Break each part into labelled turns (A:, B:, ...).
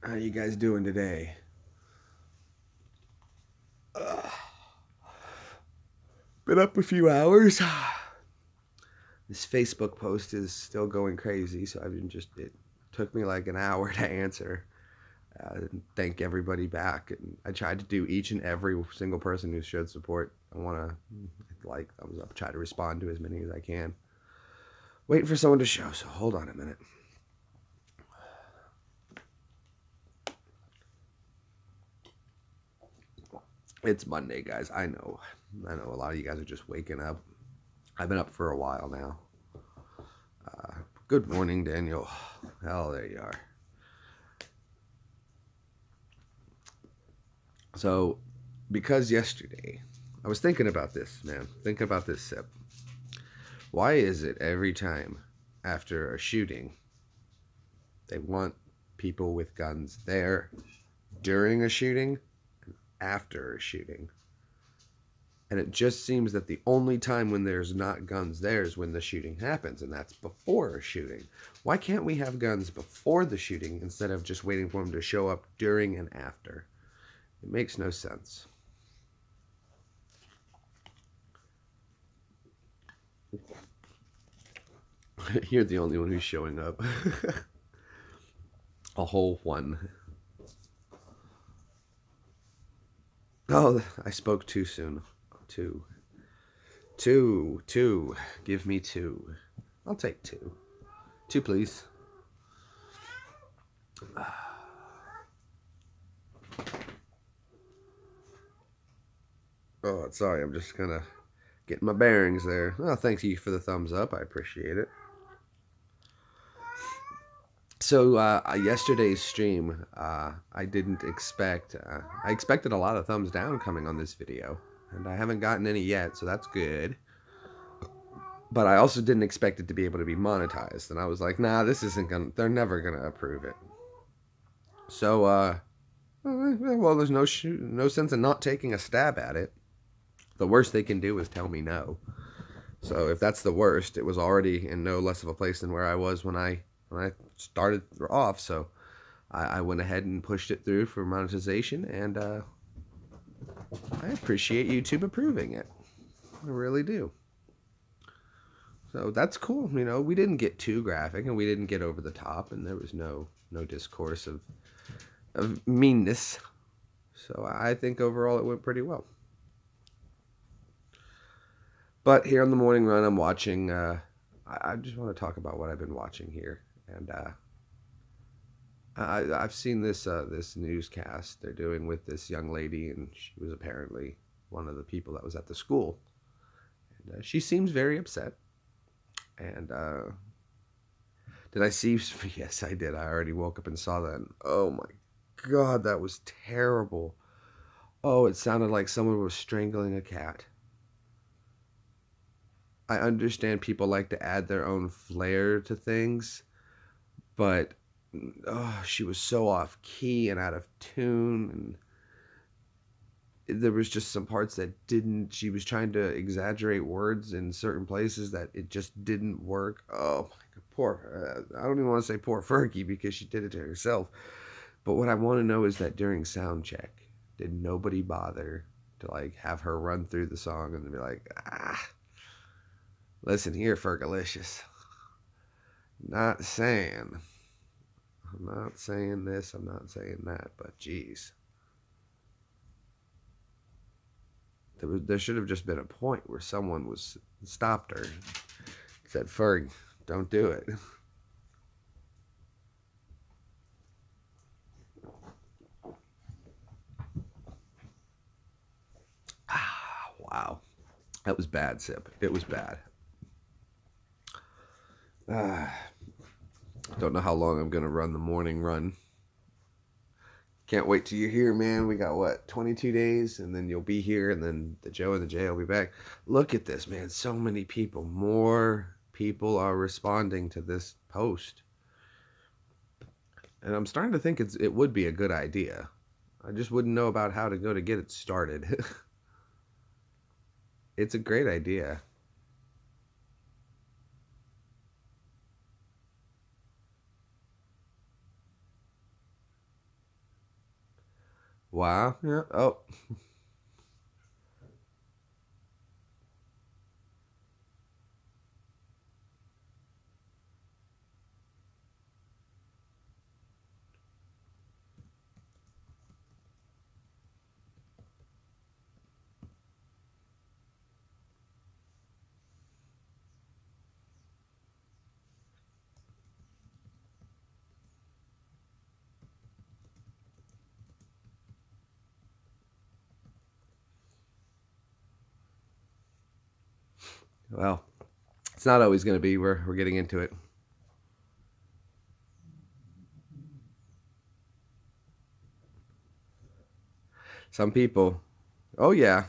A: How you guys doing today? Been up a few hours. This Facebook post is still going crazy, so it took me like an hour to answer. And thank everybody back. And I tried to do each and every single person who showed support. I want to like thumbs up, try to respond to as many as I can. Waiting for someone to show, so hold on a minute. It's Monday, guys. I know. A lot of you guys are just waking up. I've been up for a while now. Good morning, Daniel. Hell, there you are. So, because yesterday, I was thinking about this, man. Thinking about this sip. Why is it every time after a shooting, they want people with guns there during a shooting and after a shooting? And it just seems that the only time when there's not guns there is when the shooting happens, and that's before a shooting. Why can't we have guns before the shooting instead of just waiting for them to show up during and after? It makes no sense. You're the only one who's showing up. A whole one. Oh, I spoke too soon. Two. Two. Give me two. I'll take two. Two, please. Oh, sorry. I'm just gonna get my bearings there. Oh, thank you for the thumbs up. I appreciate it. So yesterday's stream, I didn't expect. I expected a lot of thumbs down coming on this video, and I haven't gotten any yet, so that's good. But I also didn't expect it to be able to be monetized, and I was like, nah, this isn't gonna. They're never gonna approve it. So, well, there's no sense in not taking a stab at it. The worst they can do is tell me no. So if that's the worst, it was already in no less of a place than where I was when I started off. So I went ahead and pushed it through for monetization, and I appreciate YouTube approving it. I really do. So that's cool. You know, we didn't get too graphic, and we didn't get over the top, and there was no discourse of meanness. So I think overall it went pretty well. But here on the morning run, I'm watching. I just want to talk about what I've been watching here, and I've seen this newscast they're doing with this young lady, and she was apparently one of the people that was at the school, and she seems very upset. And did I see? Yes, I did. I already woke up and saw that. And, oh my God, that was terrible. Oh, it sounded like someone was strangling a cat. I understand people like to add their own flair to things, but oh, she was so off key and out of tune, and there was just some parts that didn't. She was trying to exaggerate words in certain places that it just didn't work. Oh my God, poor. I don't even want to say poor Fergie because she did it to herself. But what I want to know is that during sound check, did nobody bother to like have her run through the song and be like, listen here, Fergalicious. Not saying. I'm not saying this, I'm not saying that, but geez. There should have just been a point where someone was stopped her, said, Ferg, don't do it. Wow. That was bad, Sip. It was bad. Don't know how long I'm going to run the morning run. Can't wait till you're here, man. We got what, 22 days, and then you'll be here, and then the Joe and the Jay will be back. Look at this, man. So many people. More people are responding to this post. And I'm starting to think it would be a good idea. I just wouldn't know about how to go to get it started. It's a great idea. Wow. Yeah. Oh. Well, it's not always going to be. We're getting into it. Some people. Oh yeah.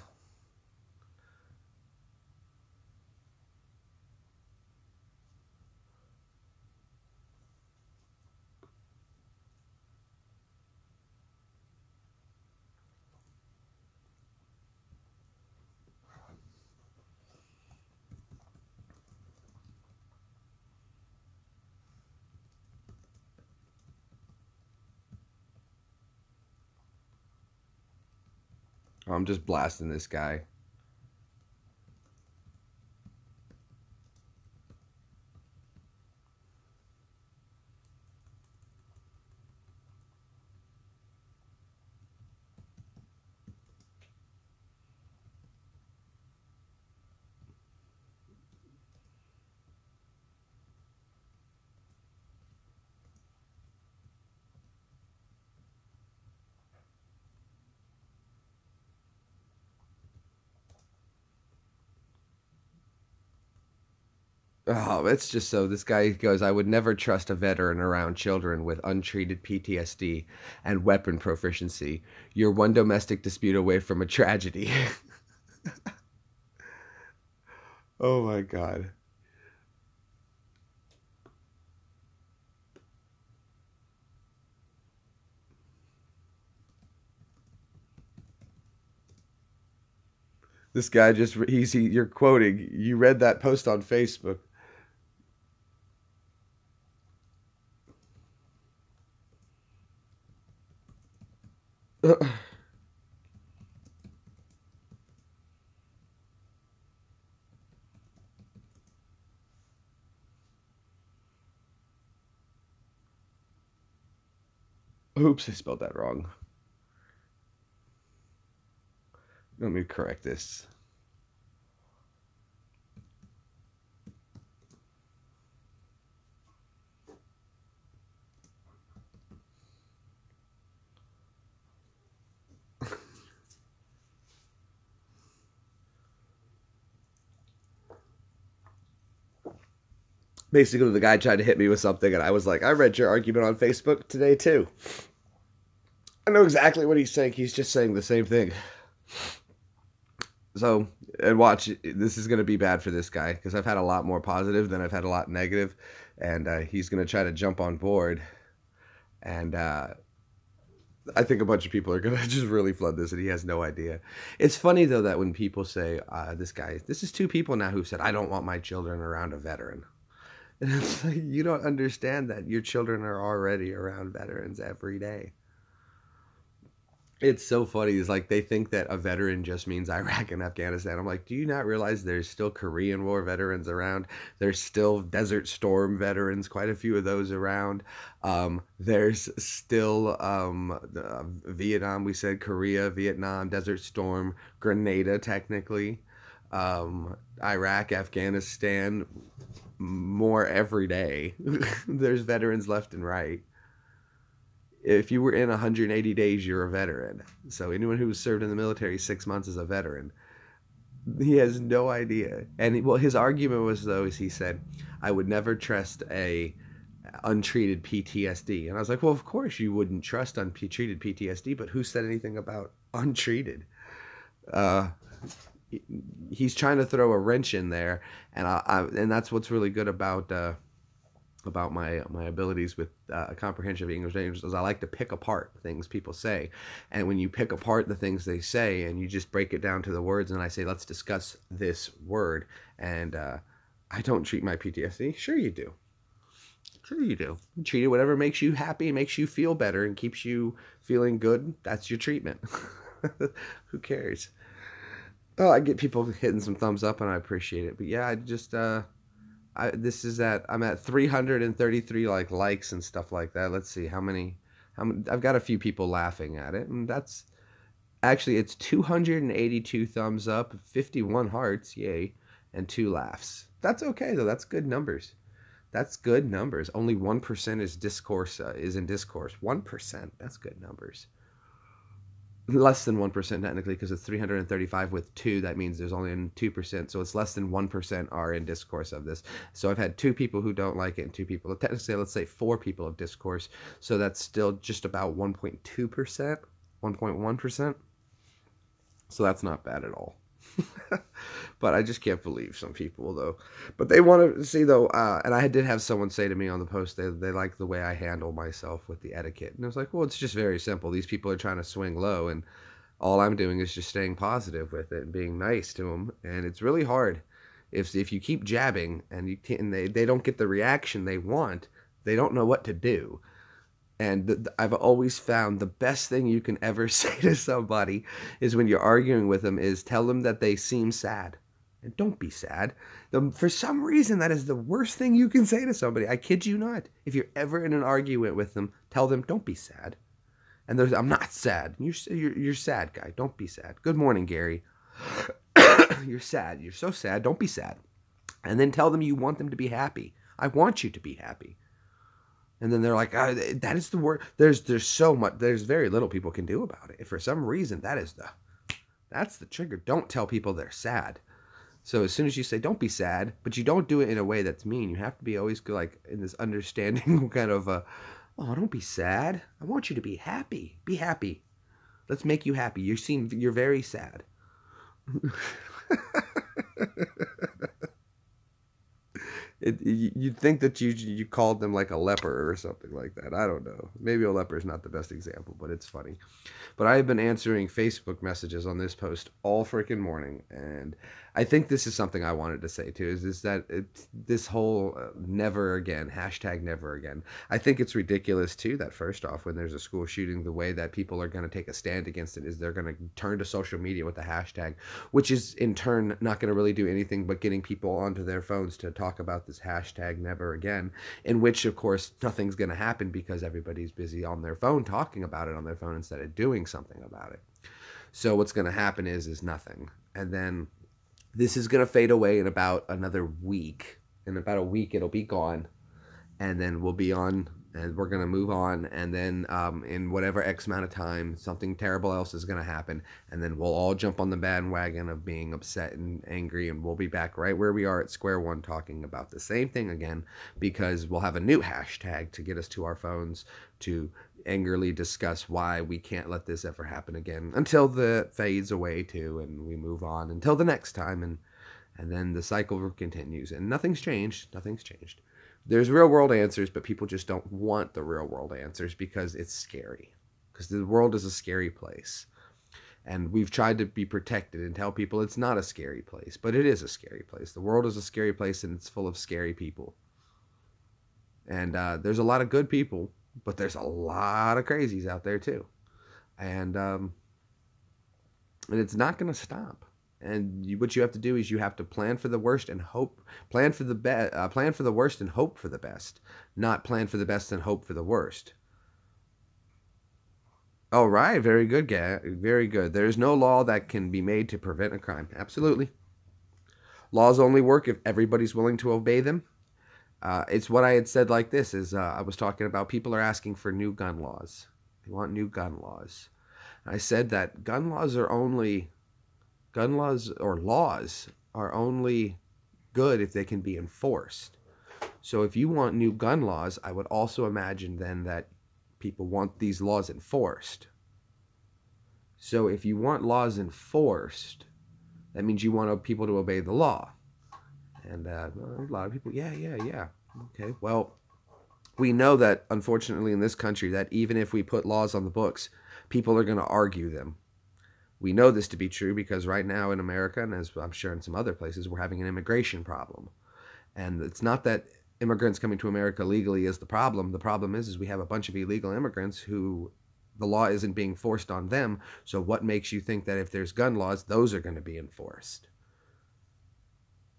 A: I'm just blasting this guy. Oh, it's just so. This guy goes, I would never trust a veteran around children with untreated PTSD and weapon proficiency. You're one domestic dispute away from a tragedy. Oh my God. This guy just, you're quoting, you read that post on Facebook. Oops, I spelled that wrong. Let me correct this. Basically, the guy tried to hit me with something, and I was like, I read your argument on Facebook today, too. I know exactly what he's saying. He's just saying the same thing. So, and watch, this is going to be bad for this guy because I've had a lot more positive than I've had a lot negative, and he's going to try to jump on board. And I think a bunch of people are going to just really flood this, and he has no idea. It's funny, though, that when people say, this is two people now who've said, I don't want my children around a veteran. And it's like, you don't understand that your children are already around veterans every day. It's so funny. It's like they think that a veteran just means Iraq and Afghanistan. I'm like, do you not realize there's still Korean War veterans around? There's still Desert Storm veterans, quite a few of those around. There's still Vietnam, we said Korea, Vietnam, Desert Storm, Grenada, technically. Iraq, Afghanistan, more every day. There's veterans left and right. If you were in 180 days, you're a veteran. So anyone who served in the military 6 months is a veteran. He has no idea. And well, his argument was though, is he said, I would never trust a untreated PTSD. And I was like, well, of course you wouldn't trust untreated PTSD, but who said anything about untreated? Uh, he's trying to throw a wrench in there, and and that's what's really good about my abilities with comprehension of English language is I like to pick apart things people say. And when you pick apart the things they say and you just break it down to the words, and I say, let's discuss this word, and I don't treat my PTSD. Sure you do. Sure you do. You treat it whatever makes you happy, makes you feel better, and keeps you feeling good. That's your treatment. Who cares? Oh, I get people hitting some thumbs up, and I appreciate it. But yeah, I just I'm at 333 likes and stuff like that. Let's see how many. I've got a few people laughing at it, and that's actually it's 282 thumbs up, 51 hearts, yay, and 2 laughs. That's okay though. That's good numbers. That's good numbers. Only 1% is discourse is in discourse. 1%. That's good numbers. Less than 1% technically, because it's 335 with 2. That means there's only 2%. So it's less than 1% are in discourse of this. So I've had 2 people who don't like it and 2 people. Technically, let's say 4 people of discourse. So that's still just about 1.2%, 1.1%. So that's not bad at all. But I just can't believe some people though. But they want to see though, and I did have someone say to me on the post they like the way I handle myself with the etiquette, and I was like, well, it's just very simple. These people are trying to swing low, and all I'm doing is just staying positive with it and being nice to them. And it's really hard if you keep jabbing and they don't get the reaction they want, they don't know what to do. And I've always found the best thing you can ever say to somebody is when you're arguing with them is tell them that they seem sad. And don't be sad. For some reason, that is the worst thing you can say to somebody. I kid you not. If you're ever in an argument with them, tell them, don't be sad. And I'm not sad. You're sad, guy. Don't be sad. Good morning, Gary. You're sad. You're so sad. Don't be sad. And then tell them you want them to be happy. I want you to be happy. And then they're like, that is the word. There's so much. There's very little people can do about it. If for some reason that's the trigger. Don't tell people they're sad. So as soon as you say don't be sad, but you don't do it in a way that's mean. You have to be always like in this understanding kind of oh, don't be sad. I want you to be happy. Be happy. Let's make you happy. You're very sad. You'd think that you called them like a leper or something like that. I don't know. Maybe a leper is not the best example, but it's funny. But I have been answering Facebook messages on this post all freaking morning, and I think this is something I wanted to say too. Is that this whole never again hashtag never again. I think it's ridiculous too that first off, when there's a school shooting, the way that people are going to take a stand against it is they're going to turn to social media with the hashtag, which is in turn not going to really do anything but getting people onto their phones to talk about this hashtag never again, in which of course nothing's going to happen because everybody's busy on their phone talking about it on their phone instead of doing something about it. So what's going to happen is nothing. And then this is going to fade away in about another week. In about a week it'll be gone, and then we'll be on, and we're going to move on, and then in whatever X amount of time, something terrible else is going to happen, and then we'll all jump on the bandwagon of being upset and angry, and we'll be back right where we are at square one talking about the same thing again, because we'll have a new hashtag to get us to our phones to angrily discuss why we can't let this ever happen again until the fades away too, and we move on until the next time, and then the cycle continues, and nothing's changed. There's real world answers, but people just don't want the real world answers because it's scary. Because the world is a scary place. And we've tried to be protected and tell people it's not a scary place, but it is a scary place. The world is a scary place, and it's full of scary people. And there's a lot of good people, but there's a lot of crazies out there too. And it's not going to stop. And what you have to do is you have to plan for the worst and hope. Plan for the worst and hope for the best, not plan for the best and hope for the worst. All right, very good, very good. There is no law that can be made to prevent a crime. Absolutely. Laws only work if everybody's willing to obey them. It's what I had said like this, is I was talking about people are asking for new gun laws. They want new gun laws. I said that laws are only good if they can be enforced. So if you want new gun laws, I would also imagine then that people want these laws enforced. So if you want laws enforced, that means you want people to obey the law. And a lot of people, yeah. Okay, well, we know that, unfortunately, in this country, that even if we put laws on the books, people are going to argue them. We know this to be true because right now in America, and as I'm sure in some other places, we're having an immigration problem. And it's not that immigrants coming to America legally is the problem. The problem is we have a bunch of illegal immigrants who the law isn't being forced on them. So what makes you think that if there's gun laws, those are going to be enforced?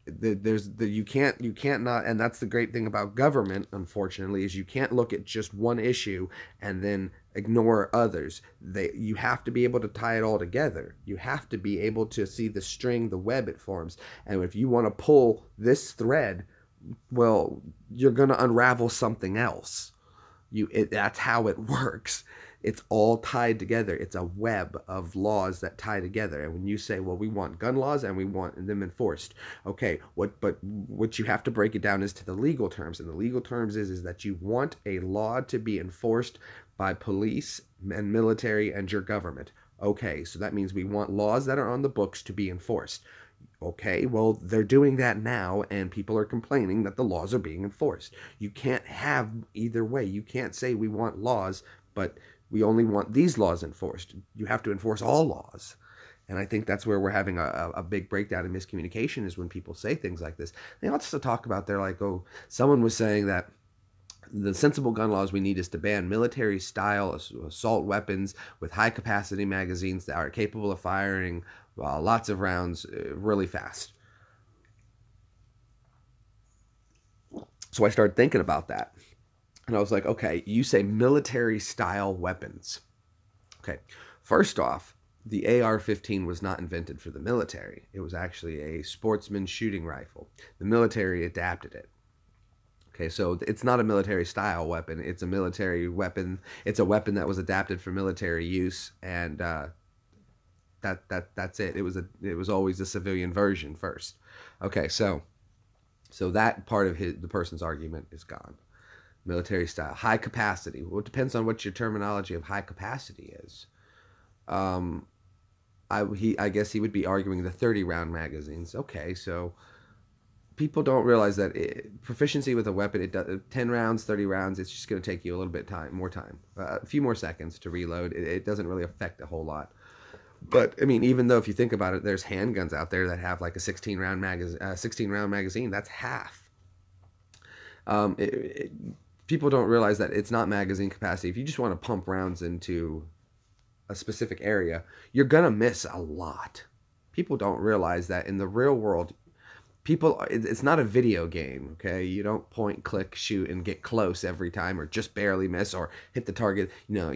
A: You can't not, and that's the great thing about government, unfortunately, is you can't look at just one issue and then ignore others. You have to be able to tie it all together. You have to be able to see the string, the web it forms. And if you want to pull this thread, well, you're going to unravel something else. That's how it works. It's all tied together. It's a web of laws that tie together. And when you say, well, we want gun laws and we want them enforced, okay, what you have to break it down is to the legal terms. And the legal terms is that you want a law to be enforced by police and military and your government. Okay, so that means we want laws that are on the books to be enforced. Okay, well, they're doing that now, and people are complaining that the laws are being enforced. You can't have either way. You can't say we want laws, but we only want these laws enforced. You have to enforce all laws. And I think that's where we're having a big breakdown in miscommunication, is when people say things like this. They also talk about, they're like, oh, someone was saying that the sensible gun laws we need is to ban military-style assault weapons with high-capacity magazines that are capable of firing lots of rounds really fast. So I started thinking about that. And I was like, okay, you say military-style weapons. Okay, first off, the AR-15 was not invented for the military. It was actually a sportsman shooting rifle. The military adapted it. Okay, so it's not a military-style weapon. It's a military weapon. It's a weapon that was adapted for military use, and that's it. It was always a civilian version first. Okay, so that part of the person's argument is gone. Military style, high capacity. Well, it depends on what your terminology of high capacity is. I guess he would be arguing the 30-round magazines. Okay, so people don't realize that proficiency with a weapon, it does 10 rounds, 30 rounds. It's just going to take you a little bit more time, a few more seconds to reload. It doesn't really affect a whole lot. But I mean, even though if you think about it, there's handguns out there that have like a 16-round magazine. That's half. People don't realize that it's not magazine capacity. If you just want to pump rounds into a specific area, you're gonna miss a lot. People don't realize that in the real world, it's not a video game. Okay, you don't point, click, shoot, and get close every time, or just barely miss, or hit the target. No,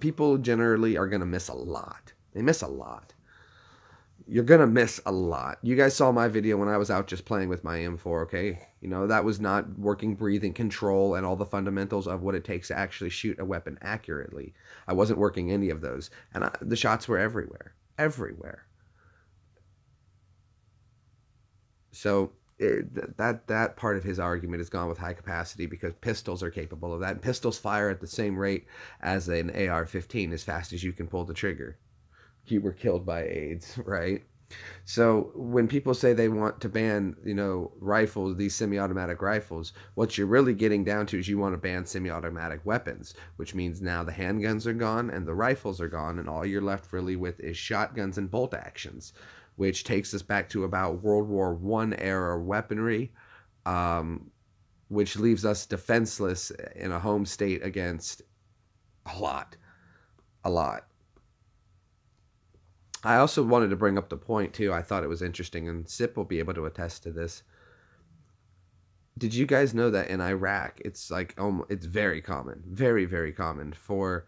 A: people generally are gonna miss a lot. They miss a lot. You're gonna miss a lot. You guys saw my video when I was out just playing with my M4, okay? That was not working breathing control and all the fundamentals of what it takes to actually shoot a weapon accurately. I wasn't working any of those. And the shots were everywhere. Everywhere. So that part of his argument is gone with high capacity, because pistols are capable of that. And pistols fire at the same rate as an AR-15, as fast as you can pull the trigger. You were killed by AIDS, right? So when people say they want to ban, rifles, these semi-automatic rifles, what you're really getting down to is you want to ban semi-automatic weapons, which means now the handguns are gone and the rifles are gone, and all you're left really with is shotguns and bolt actions, which takes us back to about World War I era weaponry, which leaves us defenseless in a home state against a lot. I also wanted to bring up the point, too. I thought it was interesting, and Sip will be able to attest to this. Did you guys know that in Iraq, it's very common, very, very common for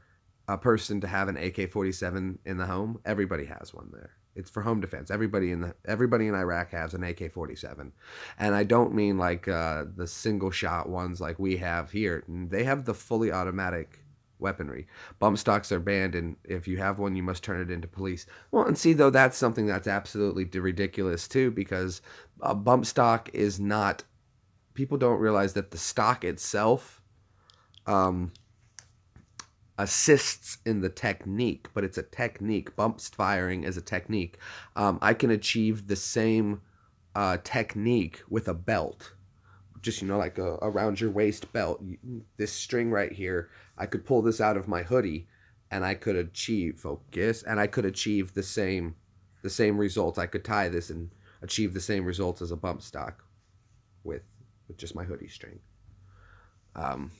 A: a person to have an AK-47 in the home? Everybody has one there. It's for home defense. Everybody in Iraq has an AK-47. And I don't mean like the single shot ones like we have here. They have the fully automatic weaponry. Bump stocks are banned, and if you have one, you must turn it into police. Well, and see, though, that's something that's absolutely ridiculous, too, because a bump stock is not... People don't realize that the stock itself assists in the technique, but it's a technique. Bump firing is a technique. I can achieve the same technique with a belt. Just, like around your waist belt. This string right here, I could pull this out of my hoodie, and I could achieve focus, and I could achieve the same results. I could tie this and achieve the same results as a bump stock with with just my hoodie string. Um,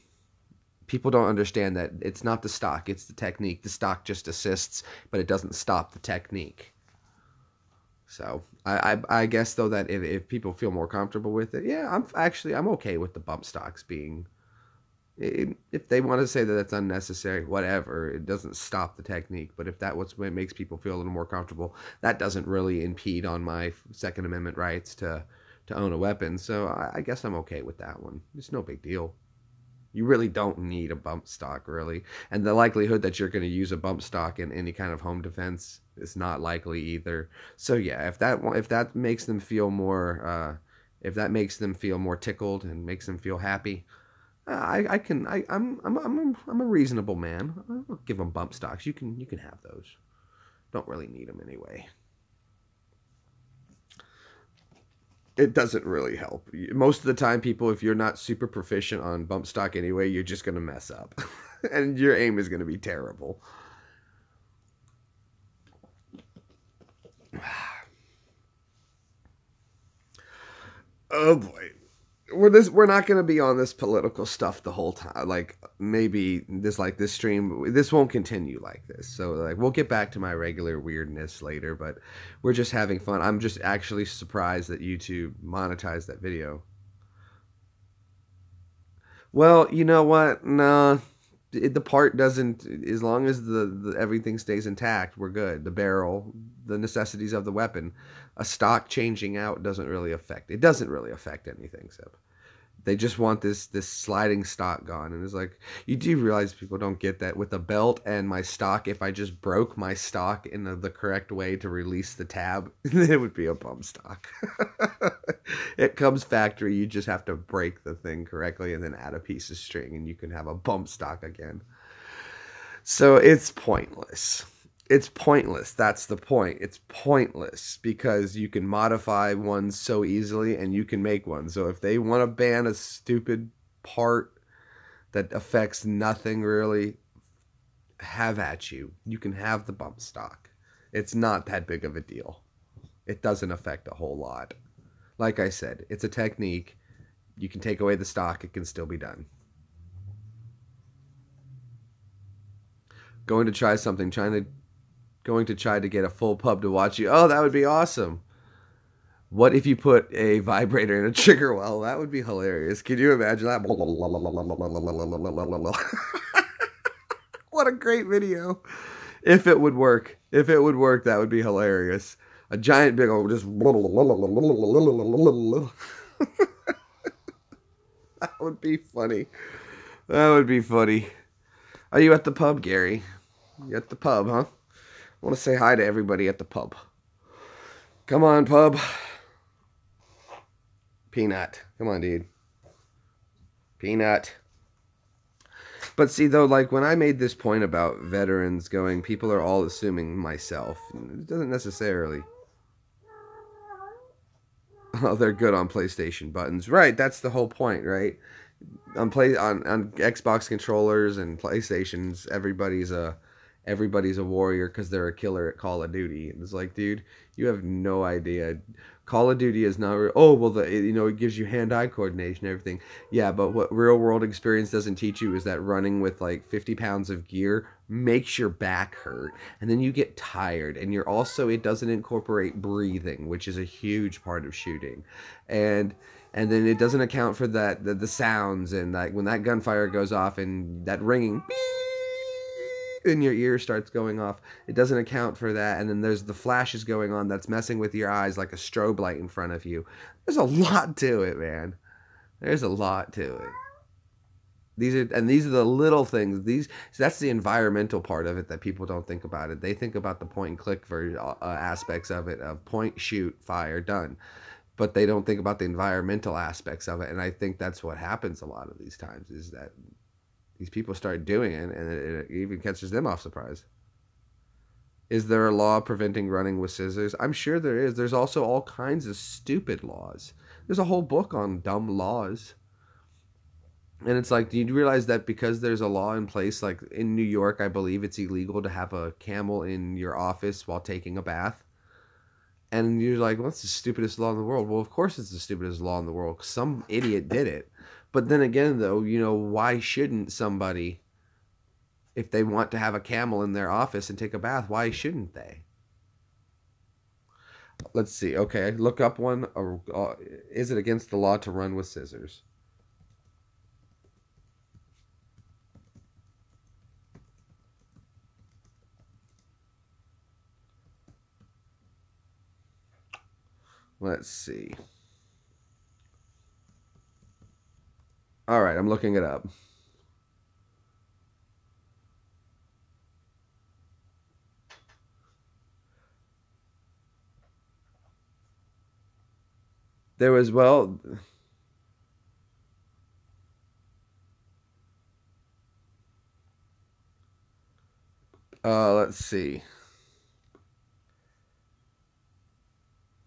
A: People don't understand that it's not the stock, it's the technique. The stock just assists, but it doesn't stop the technique. So I guess though that if people feel more comfortable with it, yeah, I'm okay with the bump stocks being. If they want to say that that's unnecessary, whatever, it doesn't stop the technique. But if that what makes people feel a little more comfortable, that doesn't really impede on my Second Amendment rights to own a weapon. So I guess I'm okay with that one. It's no big deal. You really don't need a bump stock, really. And the likelihood that you're going to use a bump stock in any kind of home defense is not likely either. So yeah, if that makes them feel more, if that makes them feel more tickled and makes them feel happy, I'm a reasonable man. I'll give them bump stocks. You can have those. Don't really need them anyway. It doesn't really help. Most of the time, people, if you're not super proficient on bump stock anyway, you're just going to mess up. And your aim is going to be terrible. Oh boy. We're not going to be on this political stuff the whole time. Like maybe this stream this won't continue like this. So like we'll get back to my regular weirdness later, but we're just having fun. I'm just actually surprised that YouTube monetized that video. Well, you know what? No, the part doesn't. As long as the everything stays intact, we're good. The barrel, the necessities of the weapon, a stock changing out doesn't really affect. It doesn't really affect anything, so. They just want this sliding stock gone, and it's like you do realize people don't get that with the belt and my stock. If I just broke my stock in the correct way to release the tab, it would be a bump stock. It comes factory. You just have to break the thing correctly and then add a piece of string, and you can have a bump stock again. So it's pointless. It's pointless. That's the point. It's pointless because you can modify one so easily and you can make one. So if they want to ban a stupid part that affects nothing really, have at you. You can have the bump stock. It's not that big of a deal. It doesn't affect a whole lot. Like I said, it's a technique. You can take away the stock. It can still be done. Going to try something, going to try to get a full pub to watch you. Oh, that would be awesome. What if you put a vibrator in a trigger well? That would be hilarious. Can you imagine that? What a great video. If it would work. If it would work, that would be hilarious. A giant big old just that would be funny. That would be funny. Are you at the pub, Gary? You at the pub, huh? I want to say hi to everybody at the pub. Come on, pub. Peanut. Come on, dude. Peanut. But see, though, like when I made this point about veterans going, people are all assuming myself. It doesn't necessarily. Oh, they're good on PlayStation buttons. Right, that's the whole point, right? On Xbox controllers and PlayStations, everybody's a warrior because they're a killer at Call of Duty. And it's like, dude, you have no idea. Call of Duty is not. Oh well, it gives you hand-eye coordination and everything. Yeah, but what real-world experience doesn't teach you is that running with like 50 pounds of gear makes your back hurt, and then you get tired, and it doesn't incorporate breathing, which is a huge part of shooting, and then it doesn't account for the sounds and like when that gunfire goes off and that ringing. Beep, and your ear starts going off. It doesn't account for that. And then there's the flashes going on that's messing with your eyes like a strobe light in front of you. There's a lot to it, man. There's a lot to it. These are the little things. That's the environmental part of it that people don't think about it. They think about the point and click aspects of it, of point, shoot, fire, done. But they don't think about the environmental aspects of it. And I think that's what happens a lot of these times is that these people start doing it, and it even catches them off surprise. Is there a law preventing running with scissors? I'm sure there is. There's also all kinds of stupid laws. There's a whole book on dumb laws. And it's like, do you realize that because there's a law in place, like in New York, I believe it's illegal to have a camel in your office while taking a bath? And you're like, well, it's the stupidest law in the world. Well, of course it's the stupidest law in the world. Some idiot did it. But then again, though, why shouldn't somebody, if they want to have a camel in their office and take a bath, why shouldn't they? Let's see. Okay, look up one. Is it against the law to run with scissors? Let's see. All right, I'm looking it up. There was, well, let's see.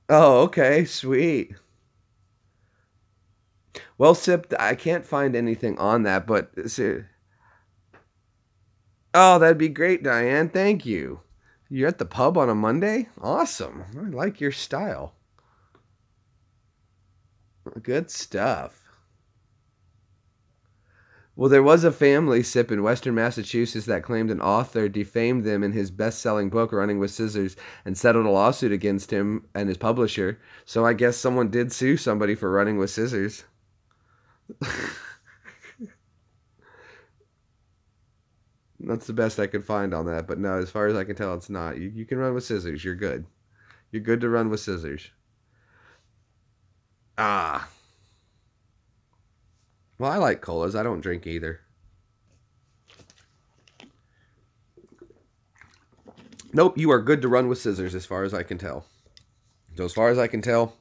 A: Oh, okay, sweet. Well, Sip, I can't find anything on that, but oh, that'd be great, Diane. Thank you. You're at the pub on a Monday? Awesome. I like your style. Good stuff. Well, there was a family, Sip, in Western Massachusetts that claimed an author defamed them in his best-selling book, Running with Scissors, and settled a lawsuit against him and his publisher. So I guess someone did sue somebody for running with scissors. That's the best I could find on that. But no, as far as I can tell, it's not. You can run with scissors. You're good. You're good to run with scissors. Ah. Well, I like colas. I don't drink either. Nope, you are good to run with scissors as far as I can tell. So as far as I can tell,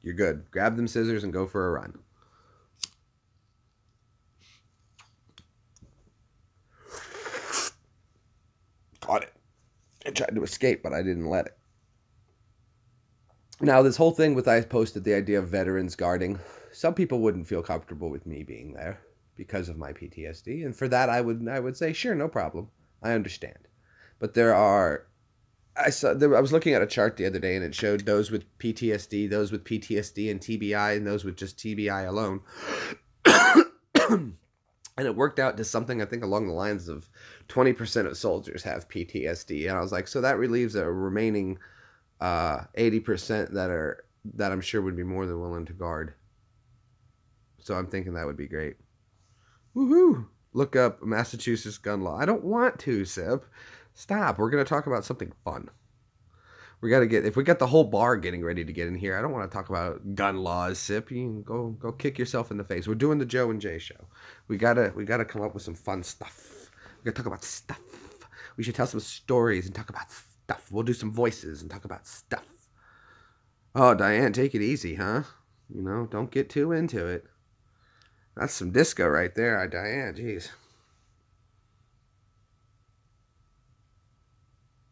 A: you're good. Grab them scissors and go for a run. Caught it. I tried to escape, but I didn't let it. Now, this whole thing with I posted the idea of veterans guarding, some people wouldn't feel comfortable with me being there because of my PTSD, and for that I would say sure, no problem. I understand. But I was looking at a chart the other day and it showed those with PTSD, those with PTSD and TBI, and those with just TBI alone. And it worked out to something I think along the lines of 20% of soldiers have PTSD, and I was like, so that relieves a remaining 80% that I'm sure would be more than willing to guard. So I'm thinking that would be great. Woohoo! Look up Massachusetts gun law. I don't want to, Sip. Stop. We're gonna talk about something fun. If we got the whole bar getting ready to get in here, I don't want to talk about gun laws, Sip. You can go kick yourself in the face. We're doing the Joe and Jay show. We gotta come up with some fun stuff. We gotta talk about stuff. We should tell some stories and talk about stuff. We'll do some voices and talk about stuff. Oh, Diane, take it easy, huh? Don't get too into it. That's some disco right there, Diane. Jeez.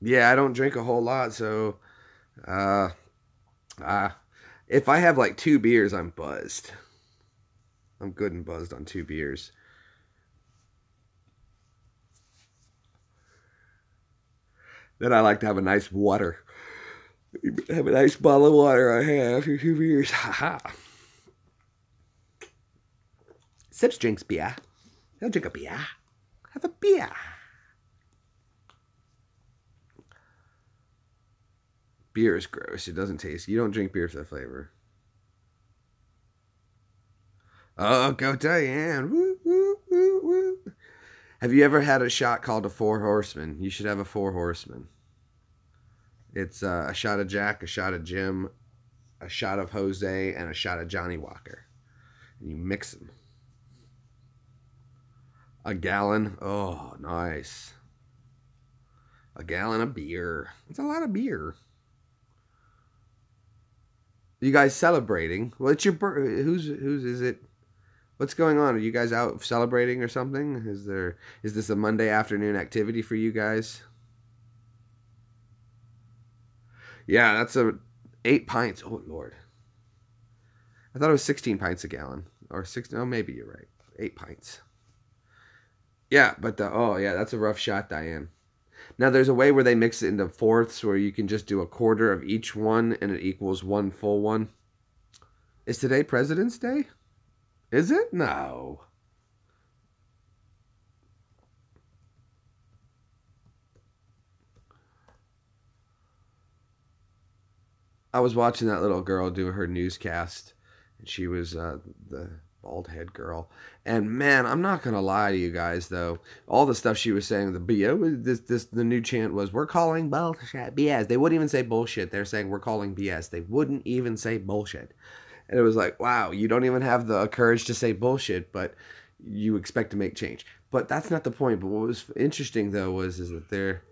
A: Yeah, I don't drink a whole lot, so uh, uh if I have like 2 beers, I'm buzzed. I'm good and buzzed on 2 beers. Then I like to have a nice water. Have a nice bottle of water I have after 2 beers. Ha ha. Sips drinks beer. He'll drink a beer. Have a beer. Beer is gross. It doesn't taste. You don't drink beer for the flavor. Oh, go Diane. Woo, woo, woo, woo. Have you ever had a shot called a Four Horsemen? You should have a Four Horsemen. It's a shot of Jack, a shot of Jim, a shot of Jose, and a shot of Johnny Walker. And you mix them. A gallon. Oh, nice. A gallon of beer. It's a lot of beer. You guys celebrating? Well, it's your birthday. Whose is it? What's going on? Are you guys out celebrating or something? Is this a Monday afternoon activity for you guys? Yeah, that's 8 pints. Oh Lord. I thought it was 16 pints a gallon. Or 16. Oh, maybe you're right. 8 pints. Yeah, but oh yeah, that's a rough shot, Diane. Now there's a way where they mix it into fourths where you can just do a quarter of each one and it equals one full one. Is today President's Day? Is it? No. I was watching that little girl do her newscast, and she was the bald head girl. And man, I'm not gonna lie to you guys though. All the stuff she was saying, the BO, the new chant was, "We're calling bullshit BS." They wouldn't even say bullshit. They're saying we're calling BS. They wouldn't even say bullshit. And it was like, wow, you don't even have the courage to say bullshit, but you expect to make change. But that's not the point. But what was interesting though was is that they're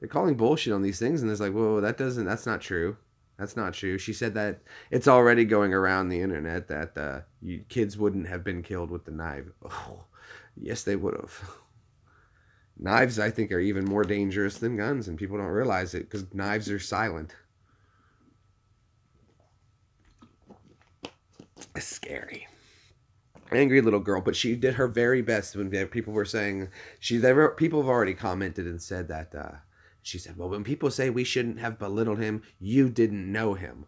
A: calling bullshit on these things, and it's like, whoa, that's not true. That's not true. She said that it's already going around the internet that kids wouldn't have been killed with the knife. Oh, yes, they would have. Knives, I think, are even more dangerous than guns, and people don't realize it because knives are silent. It's scary. Angry little girl, but she did her very best when people were saying people have already commented and said that she said, well, when people say we shouldn't have belittled him, you didn't know him.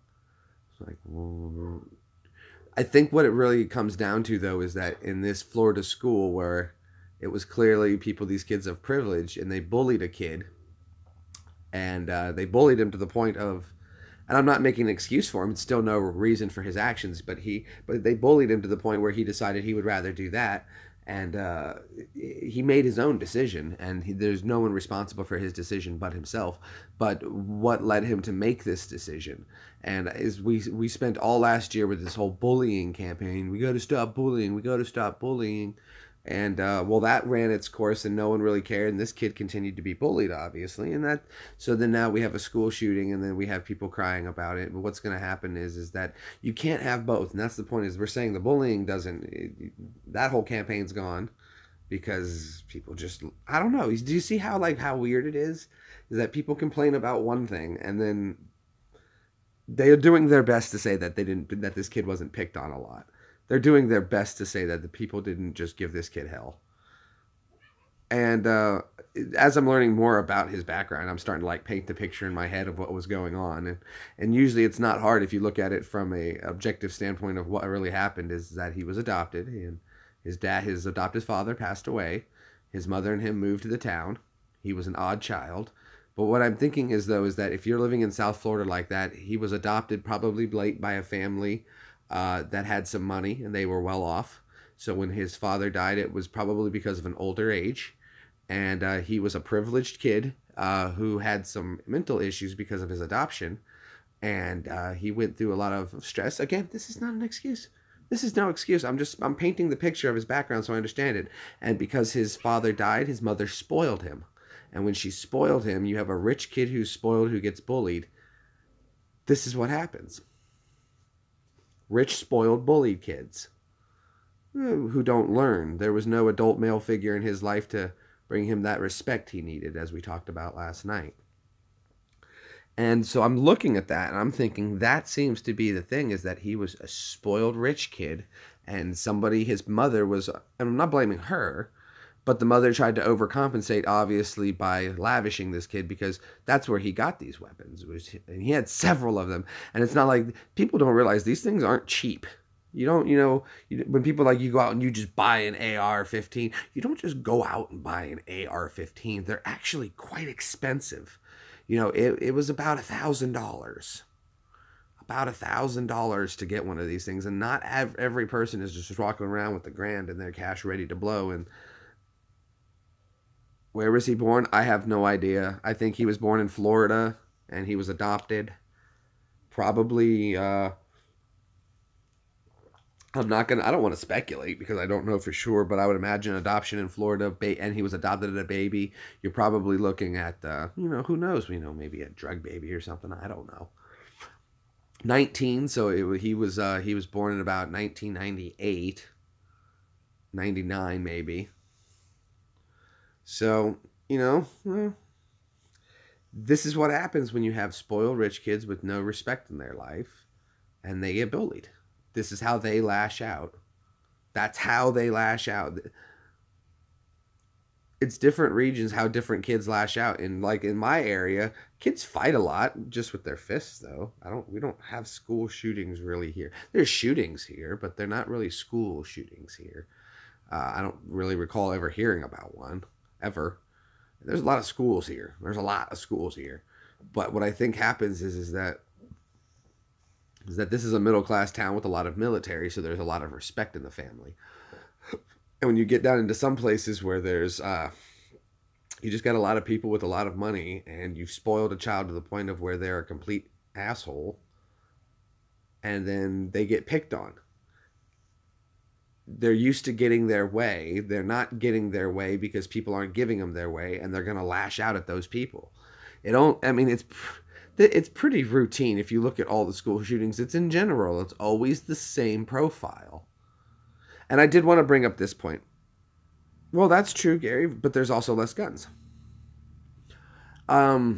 A: It's like, well, I think what it really comes down to though is that in this Florida school where it was clearly these kids of privilege, and they bullied a kid, and they bullied him to the point of, and I'm not making an excuse for him. It's still no reason for his actions, but they bullied him to the point where he decided he would rather do that, and he made his own decision, and there's no one responsible for his decision but himself. But what led him to make this decision? And is we spent all last year with this whole bullying campaign. We got to stop bullying. We got to stop bullying. And well, that ran its course, and no one really cared. And this kid continued to be bullied, obviously. And so then now we have a school shooting, and then we have people crying about it. But what's going to happen is that you can't have both, and that's the point. Is we're saying the bullying that whole campaign's gone because people just, I don't know. Do you see how weird it is? Is that people complain about one thing, and then they are doing their best to say that this kid wasn't picked on a lot. They're doing their best to say that the people didn't just give this kid hell. And as I'm learning more about his background, I'm starting to paint the picture in my head of what was going on. And usually it's not hard if you look at it from a objective standpoint of what really happened is that he was adopted, and his adopted father passed away. His mother and him moved to the town. He was an odd child. But what I'm thinking is that if you're living in South Florida like that, he was adopted probably late by a family that had some money, and they were well off. So when his father died, it was probably because of an older age, and he was a privileged kid who had some mental issues because of his adoption, and he went through a lot of stress. Again, this is not an excuse. This is no excuse. I'm painting the picture of his background so I understand it. And because his father died, his mother spoiled him. And when she spoiled him, you have a rich kid who's spoiled, who gets bullied. This is what happens. Rich, spoiled, bullied kids who don't learn. There was no adult male figure in his life to bring him that respect he needed, as we talked about last night. And so I'm looking at that, and I'm thinking that seems to be the thing, is that he was a spoiled rich kid, and his mother was, and I'm not blaming her, but the mother tried to overcompensate, obviously, by lavishing this kid, because that's where he got these weapons. And he had several of them. And it's not like, people don't realize these things aren't cheap. You don't, when people you go out and you just buy an AR-15, you don't just go out and buy an AR-15. They're actually quite expensive. It was about $1,000. About $1,000 to get one of these things. And not every person is just walking around with $1,000 in their cash ready to blow. And where was he born? I have no idea. I think he was born in Florida, and he was adopted. Probably, I don't want to speculate because I don't know for sure, but I would imagine adoption in Florida, and he was adopted as a baby. You're probably looking at, who knows? Maybe a drug baby or something. I don't know. 19, so he was born in about 1998, 99 maybe. So, this is what happens when you have spoiled rich kids with no respect in their life, and they get bullied. This is how they lash out. That's how they lash out. it's different regions how different kids lash out. In like in my area, kids fight a lot just with their fists though. We don't have school shootings really here. There's shootings here, but they're not really school shootings here. I don't really recall ever hearing about one ever. There's a lot of schools here. There's a lot of schools here. But what I think happens is that this is a middle class town with a lot of military, so there's a lot of respect in the family. And when you get down into some places where there's you just got a lot of people with a lot of money, and you've spoiled a child to the point of where they're a complete asshole, and then they get picked on. They're used to getting their way. They're not getting their way because people aren't giving them their way, and they're going to lash out at those people. It's pretty routine if you look at all the school shootings. It's in general, it's always the same profile. And I did want to bring up this point. Well, that's true, Gary, but there's also less guns. I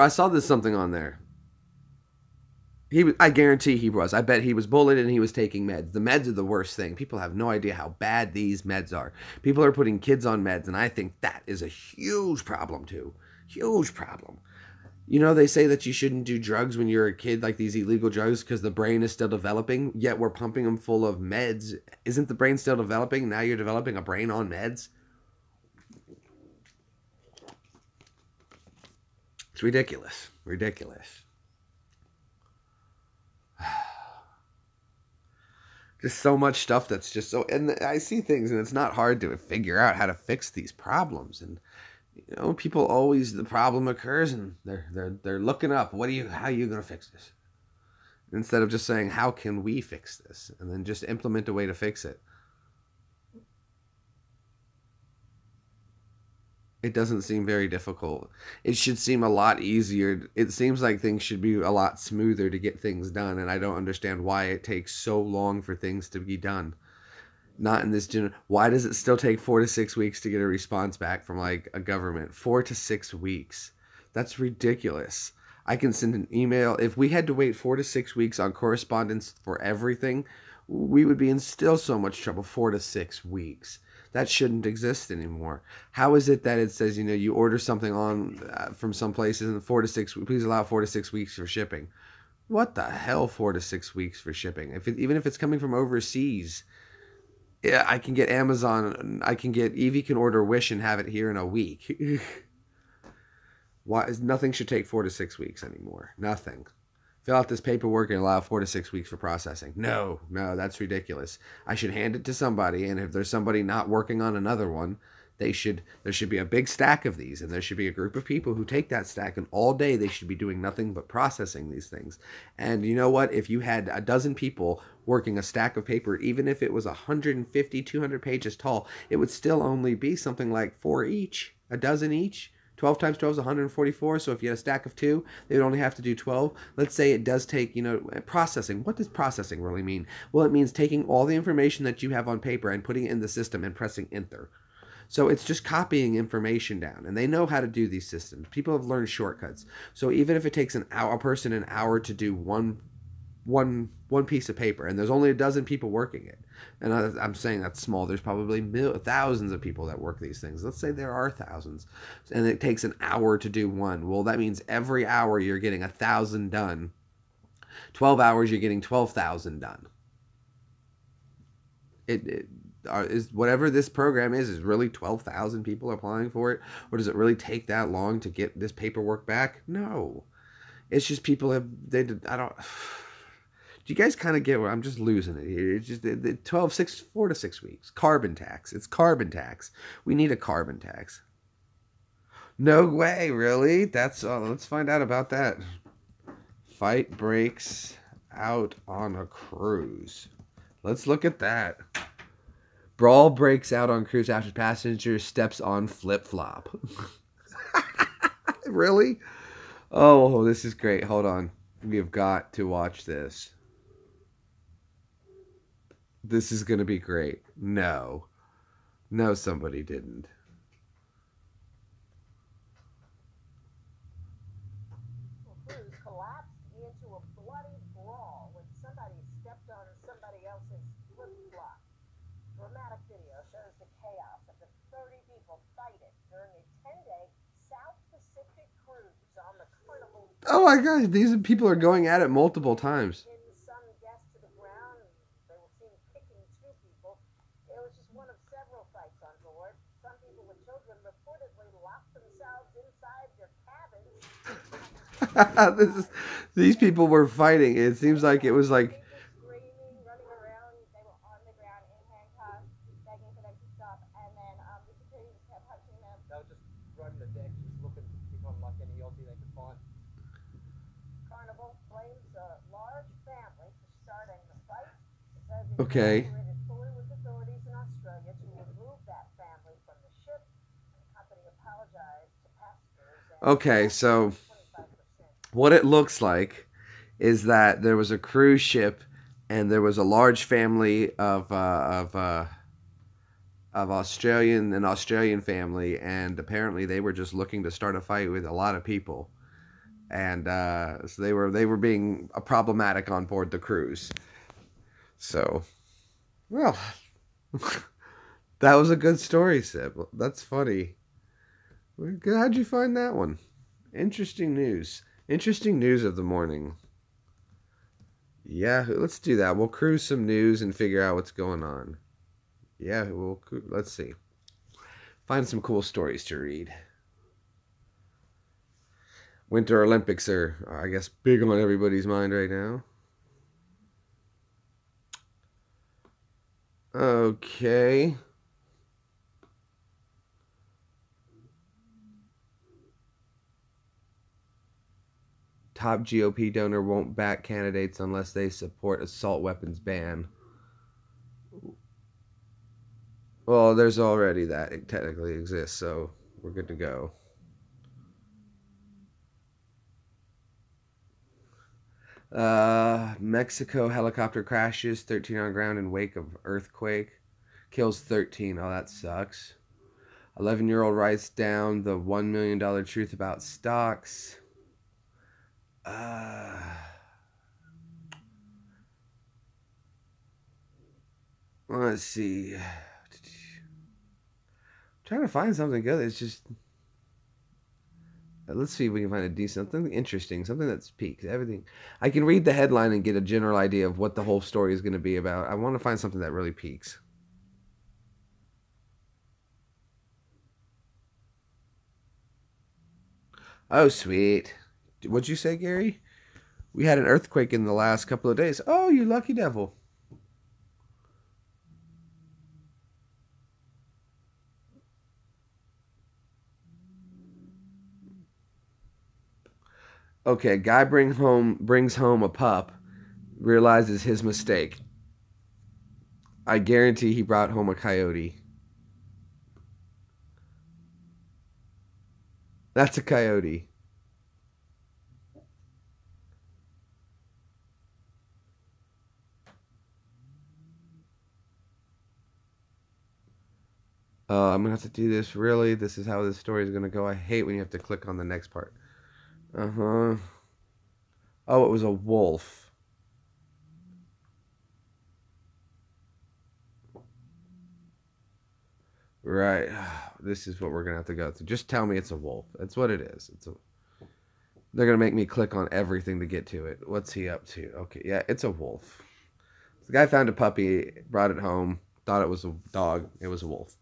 A: saw this something on there. I guarantee he was. I bet he was bullied and he was taking meds. The meds are the worst thing. People have no idea how bad these meds are. People are putting kids on meds, and I think that is a huge problem too. Huge problem. You know, they say that you shouldn't do drugs when you're a kid, like these illegal drugs, because the brain is still developing, yet we're pumping them full of meds. Isn't the brain still developing? Now you're developing a brain on meds? It's ridiculous. Ridiculous. Just so much stuff that's just so... And I see things, and it's not hard to figure out how to fix these problems. And you know, people always, the problem occurs and they're looking up, how are you going to fix this? Instead of just saying, how can we fix this? And then just implement a way to fix it. It doesn't seem very difficult. It should seem a lot easier. It seems like things should be a lot smoother to get things done, and I don't understand why it takes so long for things to be done. Not in this why does it still take 4 to 6 weeks to get a response back from like a government? 4 to 6 weeks. That's ridiculous. I can send an email. If we had to wait 4 to 6 weeks on correspondence for everything, we would be in still so much trouble. 4 to 6 weeks. That shouldn't exist anymore. How is it that it says, you know, you order something on from some places and 4 to 6, please allow 4 to 6 weeks for shipping? What the hell, 4 to 6 weeks for shipping? Even if it's coming from overseas, yeah, I can get Amazon. Evie can order Wish and have it here in a week. Nothing should take 4 to 6 weeks anymore. Nothing. Fill out this paperwork and allow 4 to 6 weeks for processing. No, that's ridiculous. I should hand it to somebody, and if there's somebody not working on another one, there should be a big stack of these, and there should be a group of people who take that stack, and all day they should be doing nothing but processing these things. And you know what? If you had a dozen people working a stack of paper, even if it was 150, 200 pages tall, it would still only be something like 4 each, a dozen each. 12 times 12 is 144, so if you had a stack of 2, they would only have to do 12. Let's say it does take, processing. What does processing really mean? Well, it means taking all the information that you have on paper and putting it in the system and pressing enter. So it's just copying information down, and they know how to do these systems. People have learned shortcuts. So even if it takes a person an hour to do one piece of paper, and there's only a dozen people working it, and I'm saying that's small. There's probably thousands of people that work these things. Let's say there are thousands, and it takes an hour to do one. Well, that means every hour you're getting 1,000 done. 12 hours you're getting 12,000 done. Is whatever this program is really 12,000 people applying for it, or does it really take that long to get this paperwork back? No, it's just people have I don't. Do you guys kind of get where I'm just losing it here? It's just the 4 to 6 weeks. Carbon tax. It's carbon tax. We need a carbon tax. No way, really? Let's find out about that. Fight breaks out on a cruise. Let's look at that. Brawl breaks out on cruise after passenger steps on flip-flop. Really? Oh, this is great. Hold on. We have got to watch this. This is going to be great. No, somebody didn't.
B: Cruise collapsed into a bloody brawl when somebody stepped on somebody else's flip-flop. Dramatic video shows the chaos after 30 people
A: Oh my gosh, these people are going at it multiple times.
B: Pinned some guests to the ground. They were seen kicking two people. It was just one of several fights on board. Some people with children reportedly locked themselves inside their cabins.
A: These people were fighting. It seems like it was like.
B: Screaming, running around. They were on the ground in handcuffs, begging for them to stop, and then the security just kept punching them.
C: They were just roaming the deck, just looking to pick on like any Aussie they could find.
B: Carnival blames a large family for starting the fight. It says it
A: Okay.
B: cooperated fully with authorities in Australia to remove that family from the ship. The company apologized to passengers.
A: Okay, so what it looks like is that there was a cruise ship and there was a large family of an Australian family, and apparently they were just looking to start a fight with a lot of people, and so they were being problematic on board the cruise. So, well, that was a good story, Sib. That's funny. How'd you find that one? Interesting news. Interesting news of the morning. Yeah, let's do that. We'll cruise some news and figure out what's going on. Yeah, let's see. Find some cool stories to read. Winter Olympics are, I guess, big on everybody's mind right now. Okay. Top GOP donor won't back candidates unless they support assault weapons ban. Well, there's already that. It technically exists, so we're good to go. Mexico helicopter crashes, 13 on ground in wake of earthquake. Kills 13. Oh, that sucks. 11-year-old writes down the $1 million truth about stocks. Let's see. Trying to find something good. It's just. Let's see if we can find a decent, something interesting, something that's peaks. Everything. I can read the headline and get a general idea of what the whole story is going to be about. I want to find something that really peaks. Oh, sweet. What'd you say, Gary? We had an earthquake in the last couple of days. Oh, you lucky devil. Okay, guy brings home a pup, realizes his mistake. I guarantee he brought home a coyote. That's a coyote. I'm going to have to do this. Really? This is how this story is going to go? I hate when you have to click on the next part. Uh-huh. Oh, it was a wolf. Right. This is what we're going to have to go through. Just tell me it's a wolf. That's what it is. They're going to make me click on everything to get to it. What's he up to? Okay, yeah, it's a wolf. The guy found a puppy, brought it home, thought it was a dog. It was a wolf.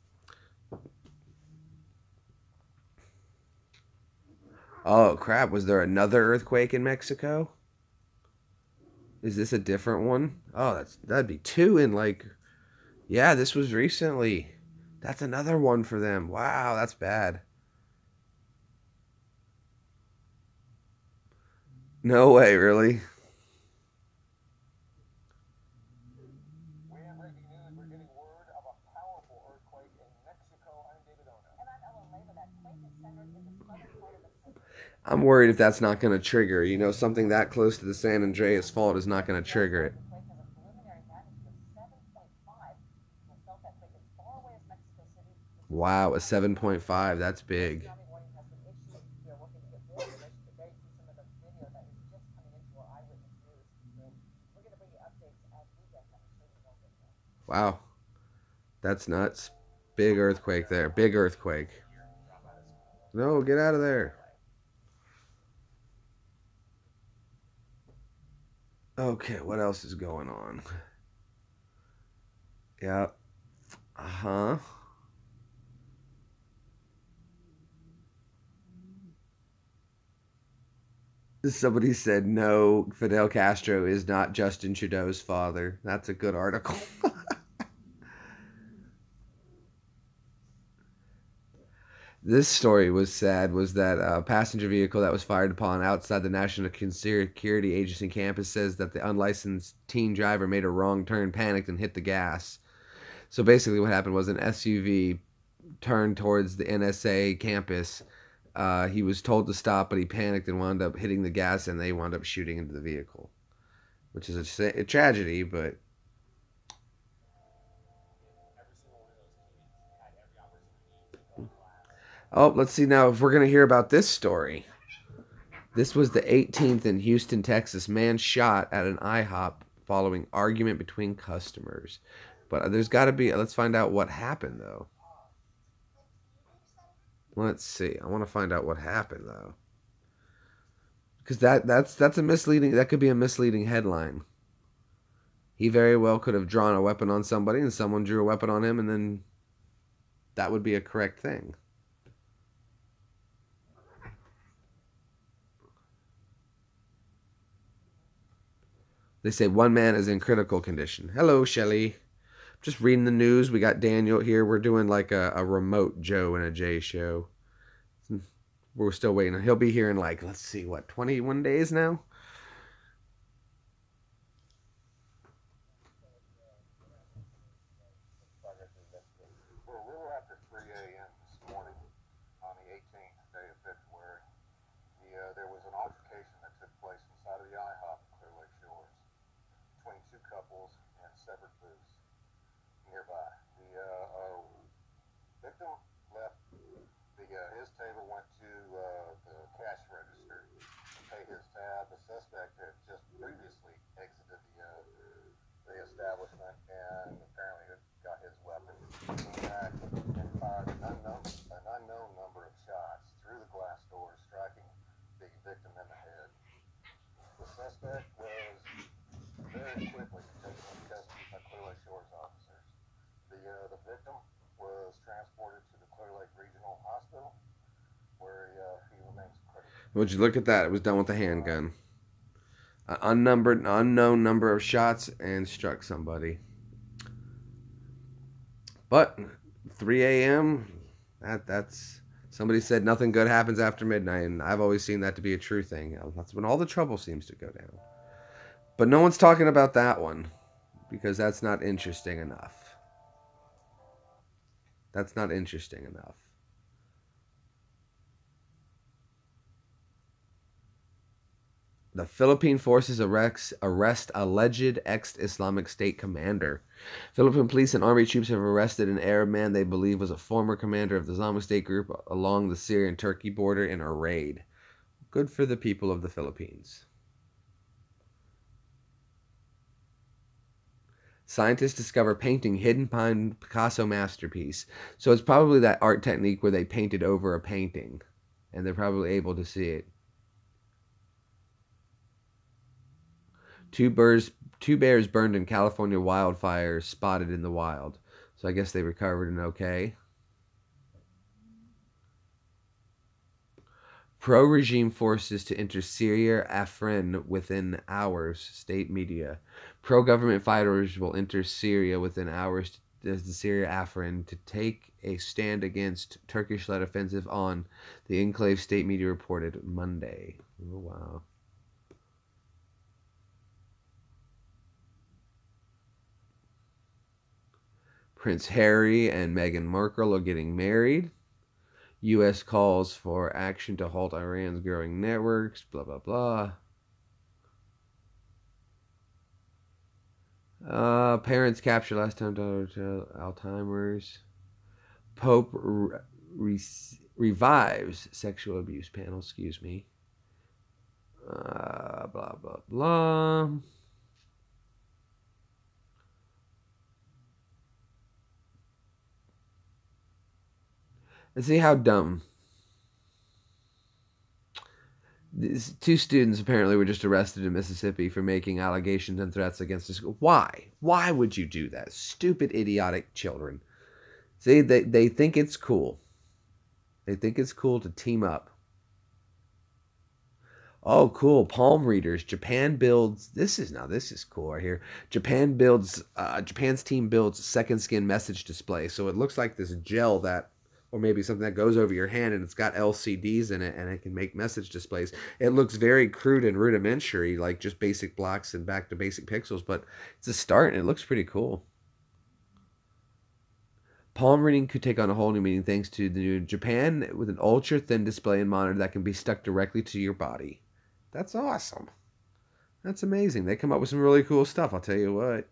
A: Oh, crap. Was there another earthquake in Mexico? Is this a different one? Oh, that'd be two in like... Yeah, this was recently. That's another one for them. Wow, that's bad. No way, really?
C: We have breaking news. We're getting word of a powerful earthquake in Mexico. I'm David Ona.
B: And I'm Ellen Leva. That quake is centered in the southern part of the country.
A: I'm worried if that's not going to trigger. You know, something that close to the San Andreas Fault is not going to trigger it.
B: The quake has a preliminary magnitude of 7.5. People felt that quake as far away as Mexico City.
A: Wow, a 7.5. That's big.
B: Tsunami warning has been issued. We are working to get more information today through some of the video that is just coming into our eyewitness news. We're going to bring you updates as we get them.
A: Wow, that's nuts. Big earthquake there. Big earthquake. No, get out of there. Okay, what else is going on? Yeah. Uh-huh. Somebody said no, Fidel Castro is not Justin Trudeau's father. That's a good article. This story was sad. Was that a passenger vehicle that was fired upon outside the National Security Agency campus says that the unlicensed teen driver made a wrong turn, panicked, and hit the gas. So basically, what happened was an SUV turned towards the NSA campus. He was told to stop, but he panicked and wound up hitting the gas, and they wound up shooting into the vehicle, which is a tragedy. But oh, let's see now if we're gonna hear about this story. This was the 18th in Houston, Texas. Man shot at an IHOP following argument between customers. But there's got to be. Let's find out what happened though. Let's see. I want to find out what happened though, because that's a misleading. That could be a misleading headline. He very well could have drawn a weapon on somebody, and someone drew a weapon on him, and then that would be a correct thing. They say one man is in critical condition. Hello, Shelly. Just reading the news. We got Daniel here. We're doing like a remote Joe and a Jay show. We're still waiting. He'll be here in like, let's see, what, 21 days now?
C: Well, a little after 3 a.m. this morning, on the 18th day of February, there was an altercation that took place inside of the IHOP in Clear Lake Shores between two couples and severed booths nearby. The victim left his table, went to the cash register to pay his tab. The suspect had just previously exited the establishment and apparently had got his weapon. Came back and fired an unknown number of shots through the glass door, striking the victim in the head. The suspect was very quickly taken into custody by Clear Lake Shores officers. The victim was transported to the Clear Lake Regional Hospital, where he remains critical.
A: Would you look at that? It was done with a handgun. An unknown number of shots and struck somebody. But 3 a.m. That's somebody said nothing good happens after midnight, and I've always seen that to be a true thing. That's when all the trouble seems to go down. But no one's talking about that one because that's not interesting enough. That's not interesting enough. The Philippine forces arrest alleged ex-Islamic State commander. Philippine police and army troops have arrested an Arab man they believe was a former commander of the Islamic State group along the Syrian-Turkey border in a raid. Good for the people of the Philippines. Scientists discover painting hidden behind Picasso masterpiece. So it's probably that art technique where they painted over a painting, and they're probably able to see it. Two bears burned in California wildfires spotted in the wild. So I guess they recovered and okay. Pro-regime forces to enter Syria, Afrin within hours, state media. Pro-government fighters will enter Syria within hours as the Syria Afrin to take a stand against Turkish-led offensive on, the enclave state media reported Monday. Oh, wow. Prince Harry and Meghan Markle are getting married. U.S. calls for action to halt Iran's growing networks, blah, blah, blah. Parents captured last time to Alzheimer's. Pope revives sexual abuse panel, excuse me. Blah, blah, blah. Let's see how dumb. These two students apparently were just arrested in Mississippi for making allegations and threats against a school. Why? Why would you do that? Stupid, idiotic children. See, they think it's cool. They think it's cool to team up. Oh, cool. Palm readers. Japan builds. This is cool right here. Japan's team builds second skin message display. So it looks like this gel that, or maybe something that goes over your hand, and it's got LCDs in it, and it can make message displays. It looks very crude and rudimentary, like just basic blocks and back to basic pixels, but it's a start, and it looks pretty cool. Palm reading could take on a whole new meaning thanks to the new Japan with an ultra thin display and monitor that can be stuck directly to your body. That's awesome. That's amazing. They come up with some really cool stuff, I'll tell you what.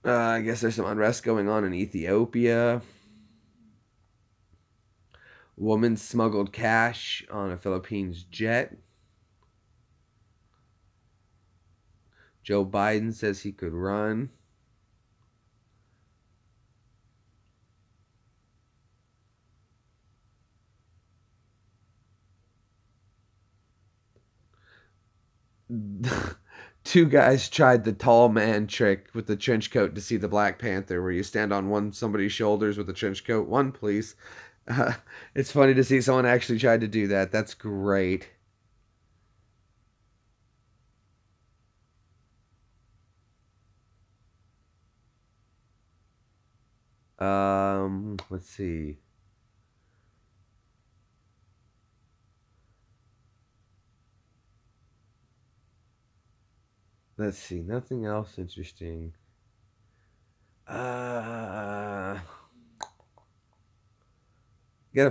A: I guess there's some unrest going on in Ethiopia. Woman smuggled cash on a Philippines jet. Joe Biden says he could run. Two guys tried the tall man trick with the trench coat to see the Black Panther, where you stand on somebody's shoulders with a trench coat. One, please. It's funny to see someone actually tried to do that. That's great. Let's see. Let's see. Nothing else interesting. Gotta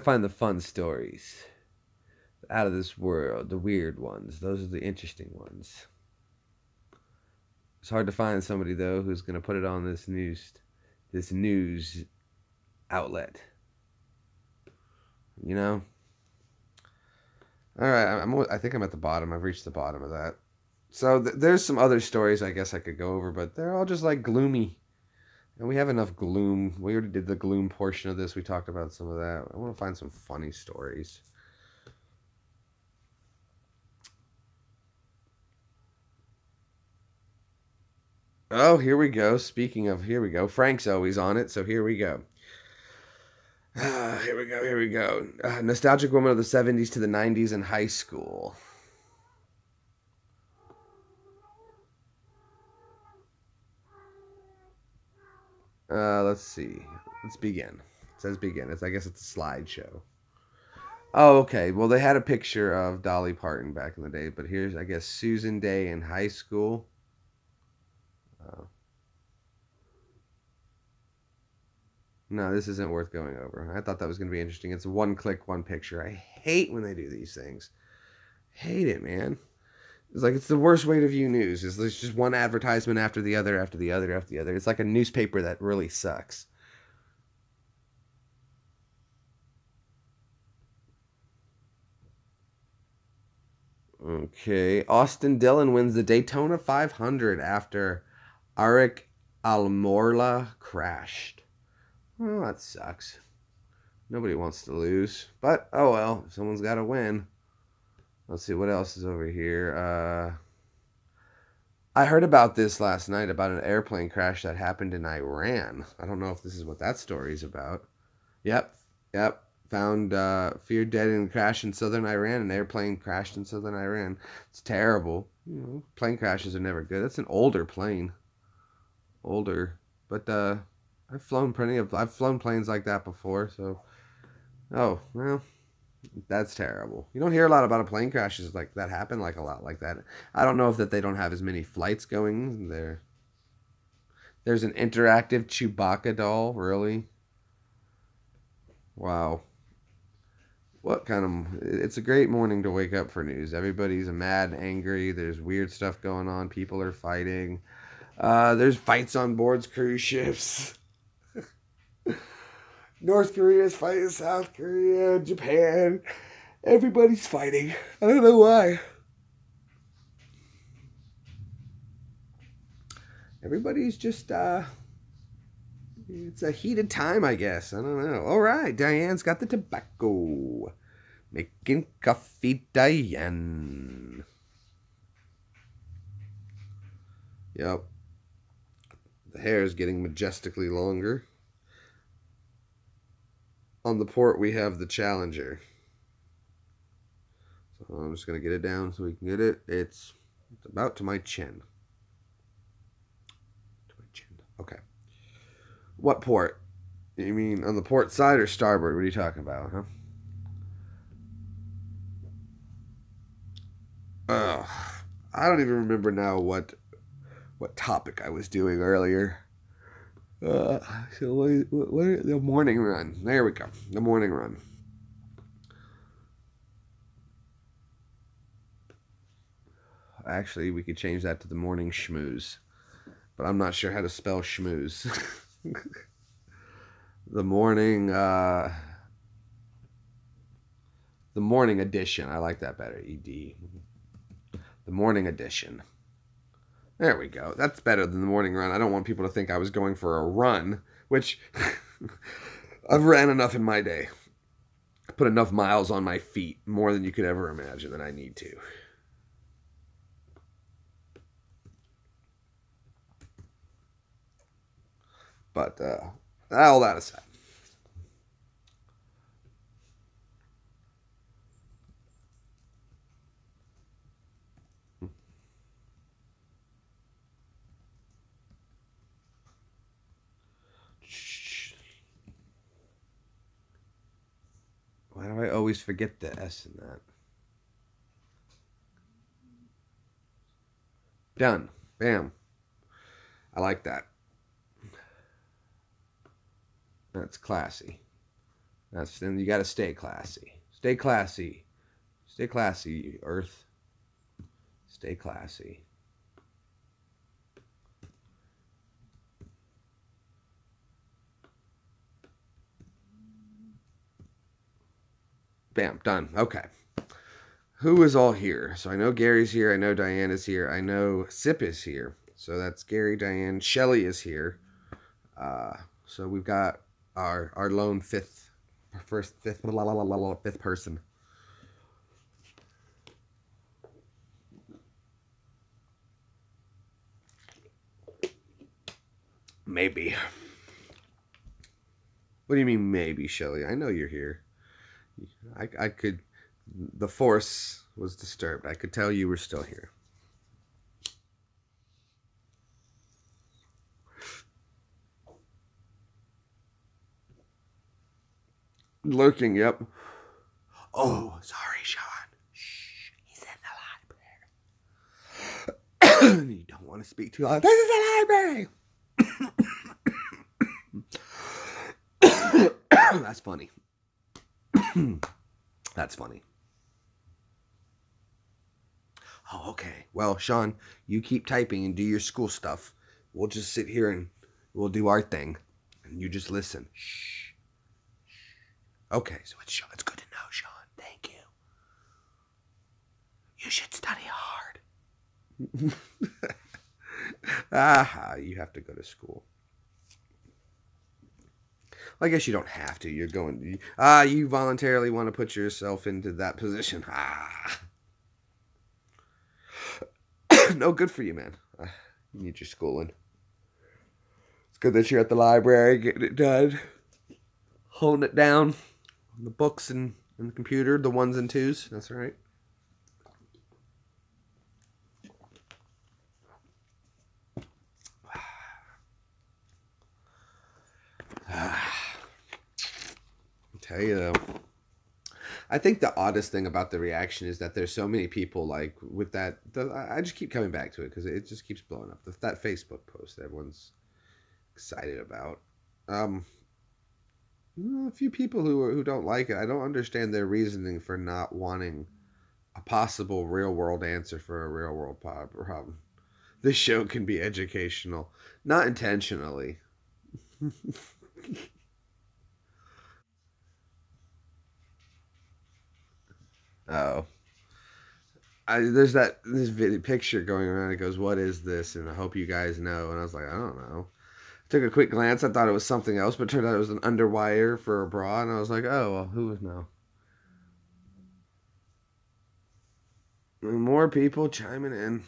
A: find the fun stories. Out of this world. The weird ones. Those are the interesting ones. It's hard to find somebody, though, who's gonna put it on this news outlet. You know? Alright, I think I'm at the bottom. I've reached the bottom of that. So there's some other stories I guess I could go over, but they're all just like gloomy. And we have enough gloom. We already did the gloom portion of this. We talked about some of that. I want to find some funny stories. Oh, here we go. Speaking of, here we go. Frank's always on it, so here we go. Here we go. Nostalgic woman of the 70s to the 90s in high school. Let's see. Let's begin. It says begin. I guess it's a slideshow. Oh, okay. Well, they had a picture of Dolly Parton back in the day, but here's, I guess, Susan Day in high school. No, this isn't worth going over. I thought that was going to be interesting. It's one click, one picture. I hate when they do these things. Hate it, man. It's like it's the worst way to view news. Is there's just one advertisement after the other, after the other, after the other. It's like a newspaper that really sucks. Okay, Austin Dillon wins the Daytona 500 after Aric Almirola crashed. Well, that sucks. Nobody wants to lose, but oh well. Someone's got to win. Let's see what else is over here. I heard about this last night about an airplane crash that happened in Iran. I don't know if this is what that story's about. Yep. Found feared dead in a crash in southern Iran. An airplane crashed in southern Iran. It's terrible. You know, plane crashes are never good. That's an older plane. Older. But I've flown planes like that before, so oh, well, that's terrible. You don't hear a lot about plane crashes like that happen like a lot like that. I don't know if that they don't have as many flights going there. There's an interactive Chewbacca doll, really? Wow. What kind of... It's a great morning to wake up for news. Everybody's mad, angry. There's weird stuff going on. People are fighting. There's fights on board cruise ships. North Korea's fighting South Korea, Japan. Everybody's fighting. I don't know why. Everybody's just, It's a heated time, I guess. I don't know. All right, Diane's got the tobacco. Making coffee, Diane. Yep. The hair is getting majestically longer. On the port, we have the Challenger. So I'm just going to get it down so we can get it. It's about to my chin. To my chin. Okay. What port? You mean on the port side or starboard? What are you talking about, huh? I don't even remember now what topic I was doing earlier. So what the morning run. There we go. The morning run. Actually, we could change that to the morning schmooze. But I'm not sure how to spell schmooze. The morning edition. I like that better. ED. The morning edition. There we go. That's better than the morning run. I don't want people to think I was going for a run, which I've ran enough in my day. I put enough miles on my feet, more than you could ever imagine that I need to. But all that aside. Why do I always forget the S in that? Done. Bam. I like that. That's classy. Then you got to stay classy. Stay classy. Stay classy, Earth. Stay classy. Bam, done. Okay. Who is all here? So I know Gary's here. I know Diane is here. I know Sip is here. So that's Gary, Diane. Shelly is here. So we've got our lone fifth person. Maybe. What do you mean maybe, Shelly? I know you're here. I could... The force was disturbed. I could tell you were still here. Lurking, yep. Oh, sorry, Sean. Shh, he's in the library. You don't want to speak too loud. This is the library. That's funny. That's funny. Oh, okay. Well, Sean, you keep typing and do your school stuff. We'll just sit here and we'll do our thing. And you just listen. Shh. Okay, so it's good to know, Sean. Thank you. You should study hard. Aha, you have to go to school. Well, I guess you don't have to. You're going... you voluntarily want to put yourself into that position. No, good for you, man. You need your schooling. It's good that you're at the library getting it done. Holding it down. The books and the computer, the ones and twos. That's right. I'll tell you though, I think the oddest thing about the reaction is that there's so many people like with that. I just keep coming back to it because it just keeps blowing up. That Facebook post that everyone's excited about. A few people who don't like it. I don't understand their reasoning for not wanting a possible real world answer for a real world problem. This show can be educational, not intentionally. Oh, there's this picture going around. It goes, "What is this?" And I hope you guys know. And I was like, I don't know. Took a quick glance. I thought it was something else, but it turned out it was an underwire for a bra, and I was like, oh, well, who would know? And more people chiming in.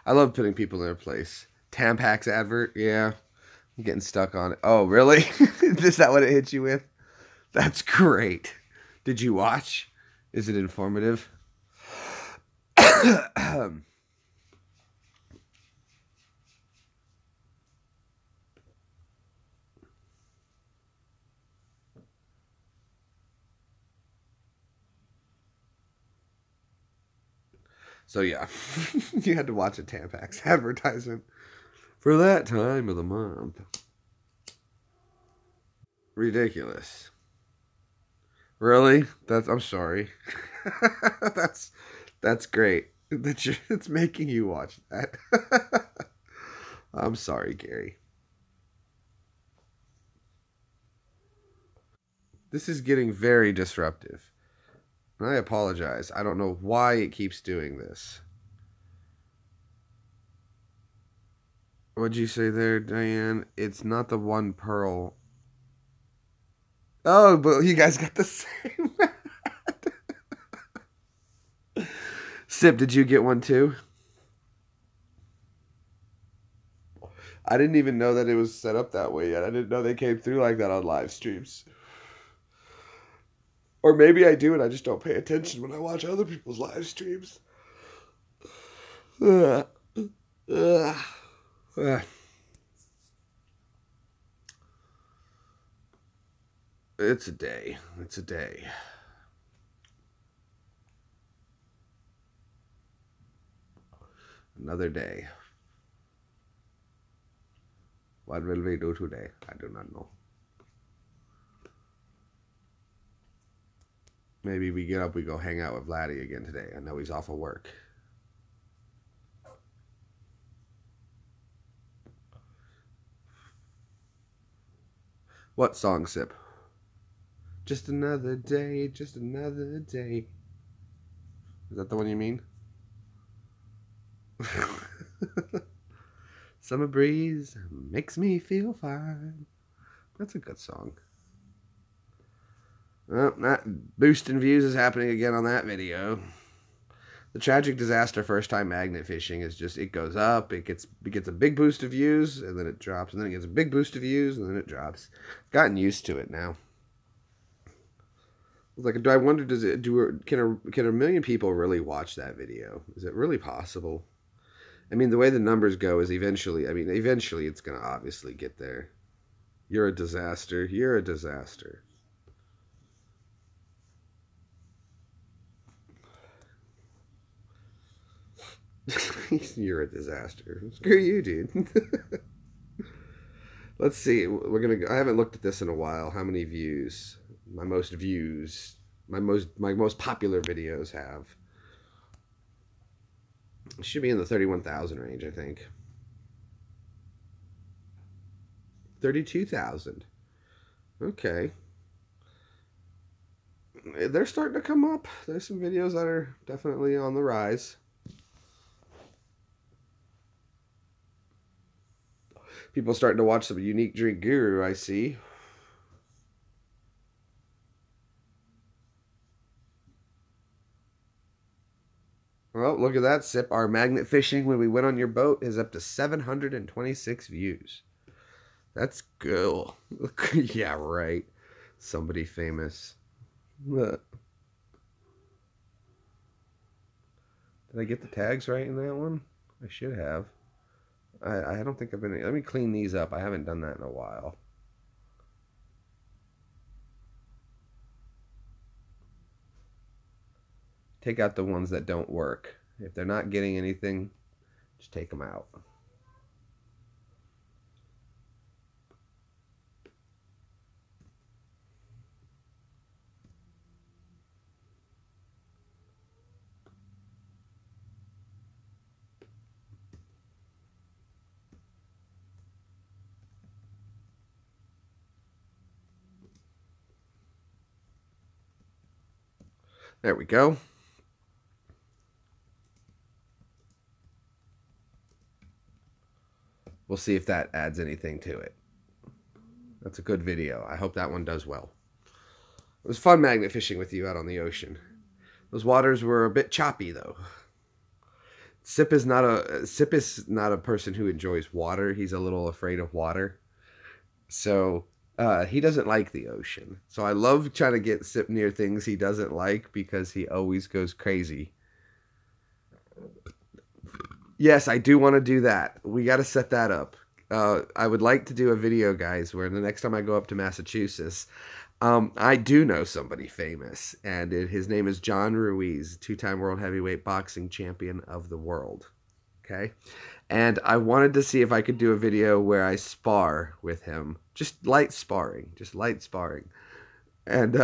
A: I love putting people in their place. Tampax advert, yeah. I'm getting stuck on it. Oh, really? Is that what it hit you with? That's great. Did you watch? Is it informative? So yeah, you had to watch a Tampax advertisement for that time of the month. Ridiculous. Really? I'm sorry. that's great. It's making you watch that. I'm sorry, Gary. This is getting very disruptive. And I apologize. I don't know why it keeps doing this. What'd you say there, Diane? It's not the one pearl. Oh, but you guys got the same. Sip, did you get one too? I didn't even know that it was set up that way yet. I didn't know they came through like that on live streams. Or maybe I do and I just don't pay attention when I watch other people's live streams. It's a day. It's a day. Another day. What will we do today? I do not know. Maybe we get up, we go hang out with Vladdy again today. I know he's off of work. What song, Sip? Just another day, just another day. Is that the one you mean? Summer breeze makes me feel fine. That's a good song. Well, that boost in views is happening again on that video. The tragic disaster first time magnet fishing is just, it goes up, it gets a big boost of views, and then it drops, and then it gets a big boost of views, and then it drops. Gotten used to it now. Like, do I wonder, can a million people really watch that video? Is it really possible? I mean, the way the numbers go is eventually it's going to obviously get there. You're a disaster. You're a disaster. You're a disaster. Screw you, dude. Let's see. I haven't looked at this in a while. How many views? My most popular videos have. It should be in the 31,000 range, I think. 32,000. Okay. They're starting to come up. There's some videos that are definitely on the rise. People starting to watch some Unique Drink Guru, I see. Well, look at that, Sip. Our magnet fishing when we went on your boat is up to 726 views. That's cool. Yeah, right. Somebody famous. Did I get the tags right in that one? I should have. I don't think I've been... Let me clean these up. I haven't done that in a while. take out the ones that don't work. If they're not getting anything, just take them out. There we go. We'll see if that adds anything to it. That's a good video. I hope that one does well. It was fun magnet fishing with you out on the ocean. Those waters were a bit choppy, though. Sip is not a person who enjoys water. He's a little afraid of water. So he doesn't like the ocean. So I love trying to get Sip near things he doesn't like because he always goes crazy. Yes, I do want to do that. We got to set that up. I would like to do a video, guys, where the next time I go up to Massachusetts, I do know somebody famous, and his name is John Ruiz, two-time world heavyweight boxing champion of the world. Okay? And I wanted to see if I could do a video where I spar with him. Just light sparring. And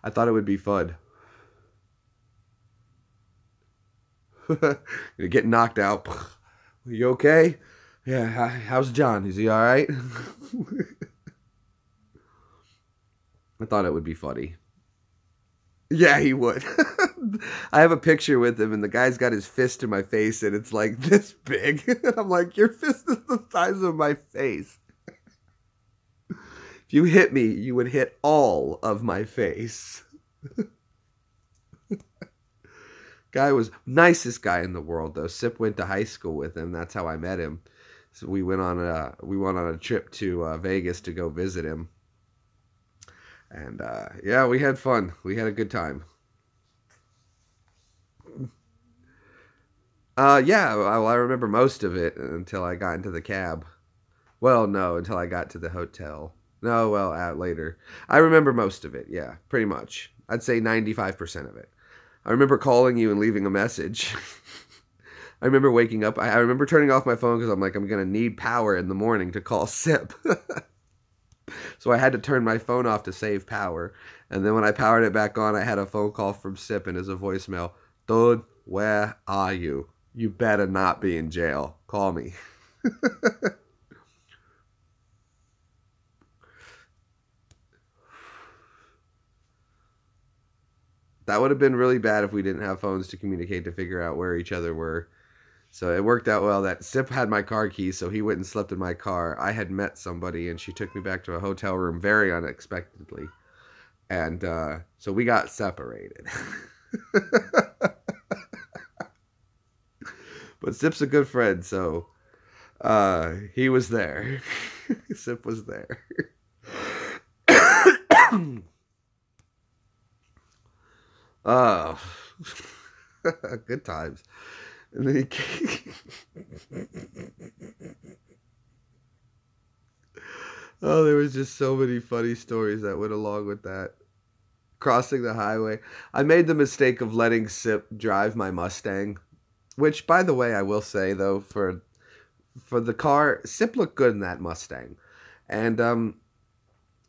A: I thought it would be fun. You get knocked out. Are you okay? Yeah, how's John? Is he all right? I thought it would be funny. Yeah, he would. I have a picture with him, and the guy's got his fist in my face, and it's like this big. And I'm like, your fist is the size of my face. If you hit me, you would hit all of my face. Guy was nicest guy in the world, though. Sip went to high school with him. That's how I met him. So we went on a trip to Vegas to go visit him. And yeah, we had fun. We had a good time. Yeah, well, I remember most of it until I got into the cab. Well, no, until I got to the hotel. No, well, later. I remember most of it, yeah, pretty much. I'd say 95% of it. I remember calling you and leaving a message. I remember waking up. I remember turning off my phone because I'm like, I'm going to need power in the morning to call Sip. So I had to turn my phone off to save power. And then when I powered it back on, I had a phone call from Sip and as a voicemail. Dude, where are you? You better not be in jail. Call me. That would have been really bad if we didn't have phones to communicate to figure out where each other were. So it worked out well that Sip had my car keys, so he went and slept in my car. I had met somebody, and she took me back to a hotel room very unexpectedly. And so we got separated. But Sip's a good friend, so he was there. Sip was there. Oh, good times. And then he came. Oh, there was just so many funny stories that went along with that. Crossing the highway. I made the mistake of letting Sip drive my Mustang, which, by the way, I will say, though, for the car, Sip looked good in that Mustang. And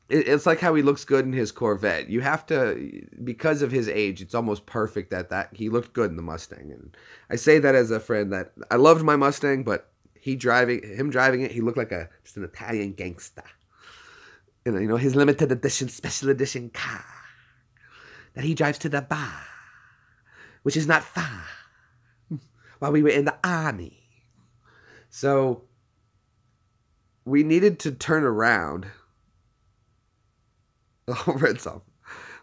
A: it's like how he looks good in his Corvette. You have to, because of his age, it's almost perfect that he looked good in the Mustang. And I say that as a friend that I loved my Mustang, but him driving it, he looked like just an Italian gangster. You know, his limited edition, special edition car that he drives to the bar, which is not far, while we were in the army. So we needed to turn around. Oh, red song.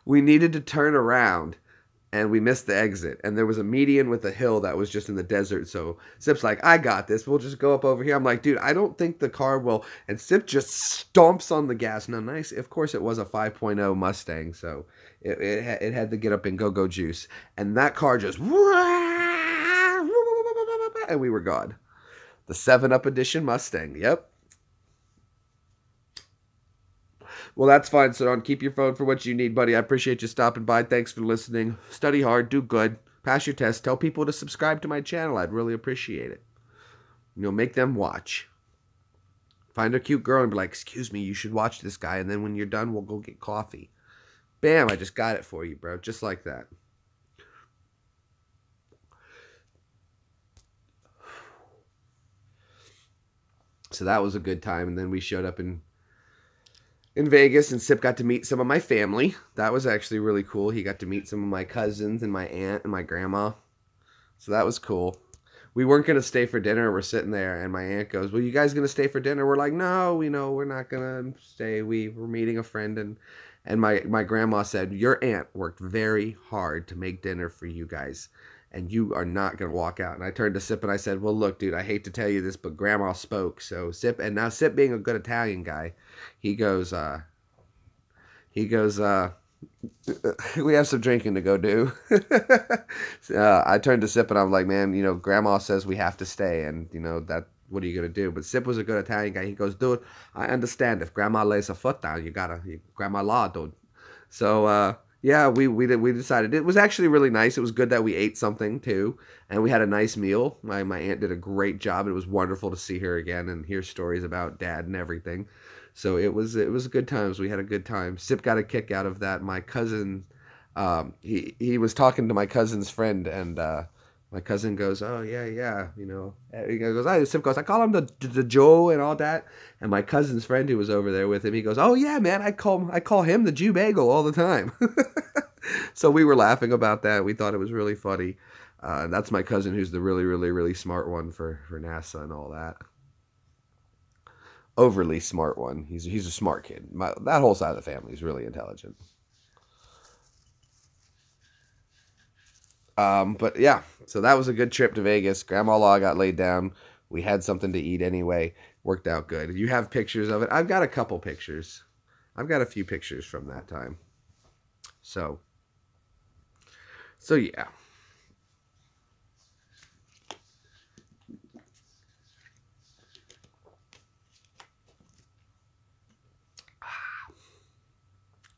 A: We needed to turn around, and we missed the exit. And there was a median with a hill that was just in the desert. So Sip's like, I got this. We'll just go up over here. I'm like, dude, I don't think the car will. And Sip just stomps on the gas. Now, nice. Of course, it was a 5.0 Mustang, so it had to get up in go-go juice. And that car just, and we were gone. The 7-Up edition Mustang. Yep. Well, that's fine. So don't keep your phone for what you need, buddy. I appreciate you stopping by. Thanks for listening. Study hard, do good, pass your test. Tell people to subscribe to my channel. I'd really appreciate it. Make them watch. Find a cute girl and be like, excuse me, you should watch this guy. And then when you're done, we'll go get coffee. Bam, I just got it for you, bro. Just like that. So that was a good time. And then we showed up in Vegas, and Sip got to meet some of my family. That was actually really cool. He got to meet some of my cousins and my aunt and my grandma. So that was cool. We weren't going to stay for dinner. We're sitting there, and my aunt goes, well, you guys going to stay for dinner? We're like, no, we're not going to stay. We're meeting a friend. And my grandma said, your aunt worked very hard to make dinner for you guys, and you are not going to walk out. And I turned to Sip and I said, well, look, dude, I hate to tell you this, but Grandma spoke. So Sip, and now Sip being a good Italian guy, he goes, we have some drinking to go do. I turned to Sip and I'm like, man, Grandma says we have to stay, and what are you going to do? But Sip was a good Italian guy. He goes, dude, I understand if Grandma lays a foot down, Grandma law, dude. So, yeah, we decided. It was actually really nice. It was good that we ate something too, and we had a nice meal. My aunt did a great job. It was wonderful to see her again and hear stories about Dad and everything. So it was good times. We had a good time. Sip got a kick out of that. My cousin, he was talking to my cousin's friend, and my cousin goes, oh yeah. He goes, Sip goes, I call him the Joe and all that. And my cousin's friend who was over there with him, he goes, oh yeah, man, I call him the Jew Bagel all the time. So we were laughing about that. We thought it was really funny. That's my cousin who's the really, really, really smart one for NASA and all that. Overly smart one. He's a smart kid. That whole side of the family is really intelligent. But yeah, so that was a good trip to Vegas. Grandma Law got laid down. We had something to eat anyway. Worked out good. You have pictures of it? I've got a couple pictures. I've got a few pictures from that time. So yeah.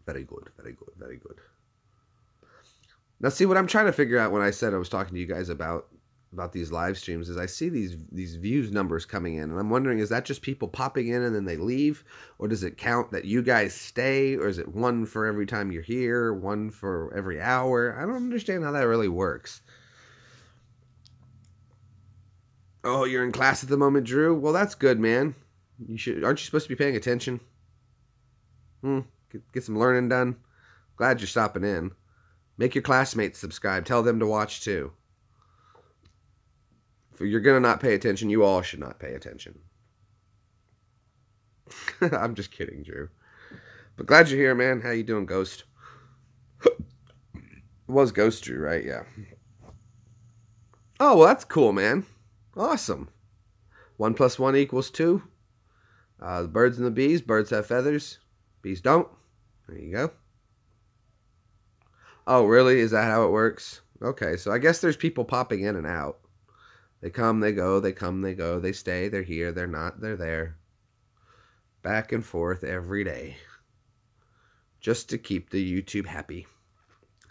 A: Very good, very good, very good. Now, see, what I'm trying to figure out when I said I was talking to you guys about these live streams is I see these views numbers coming in, and I'm wondering, is that just people popping in and then they leave, or does it count that you guys stay, or is it one for every time you're here, one for every hour? I don't understand how that really works. Oh, you're in class at the moment, Drew? Well, that's good, man. Aren't you supposed to be paying attention? Get some learning done. Glad you're stopping in. Make your classmates subscribe. Tell them to watch too. If you're going to not pay attention, you all should not pay attention. I'm just kidding, Drew. But glad you're here, man. How you doing, Ghost? It was Ghost Drew, right? Yeah. Oh, well, that's cool, man. Awesome. 1 + 1 = 2. The birds and the bees. Birds have feathers. Bees don't. There you go. Oh, really? Is that how it works? Okay, so I guess there's people popping in and out. They come, they go, they come, they go, they stay, they're here, they're not, they're there. Back and forth every day. Just to keep the YouTube happy.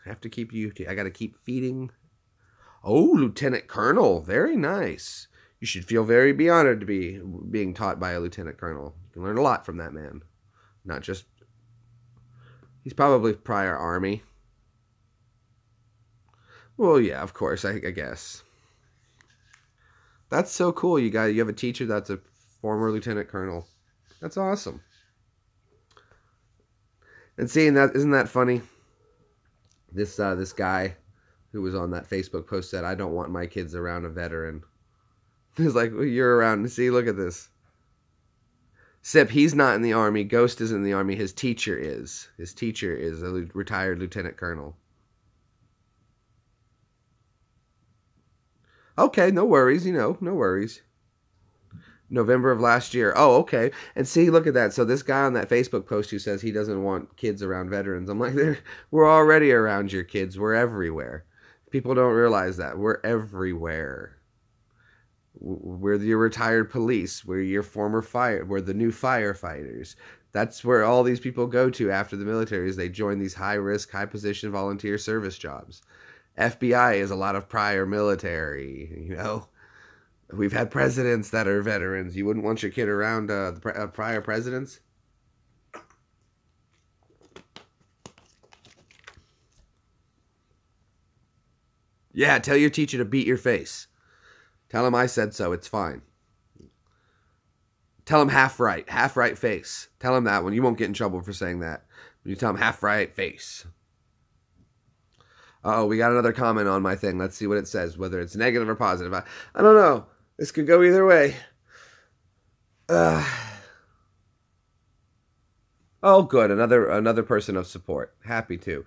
A: I have to keep YouTube. I got to keep feeding. Oh, Lieutenant Colonel. Very nice. You should feel very honored to be being taught by a Lieutenant Colonel. You can learn a lot from that man. Not just... He's probably prior Army. Well, yeah, of course, I guess. That's so cool. You have a teacher that's a former Lieutenant Colonel. That's awesome. And seeing that, isn't that funny? This guy who was on that Facebook post said, I don't want my kids around a veteran. He's like, well, you're around. See, look at this. Sip, he's not in the Army. Ghost is in the Army. His teacher is. His teacher is a retired Lieutenant Colonel. Okay, no worries, no worries. November of last year. Oh, okay. And see, look at that. So this guy on that Facebook post who says he doesn't want kids around veterans, I'm like, we're already around your kids. We're everywhere. People don't realize that. We're everywhere. We're your retired police. We're your former we're the new firefighters. That's where all these people go to after the military, is they join these high-risk, high-position volunteer service jobs. FBI is a lot of prior military, you know. We've had presidents that are veterans. You wouldn't want your kid around the prior presidents? Yeah, tell your teacher to beat your face. Tell him I said so. It's fine. Tell him half right face. Tell him that one. You won't get in trouble for saying that. When you tell him half right face. Uh-oh, we got another comment on my thing. Let's see what it says, whether it's negative or positive. I don't know. This could go either way. Oh, good. Another person of support. Happy to.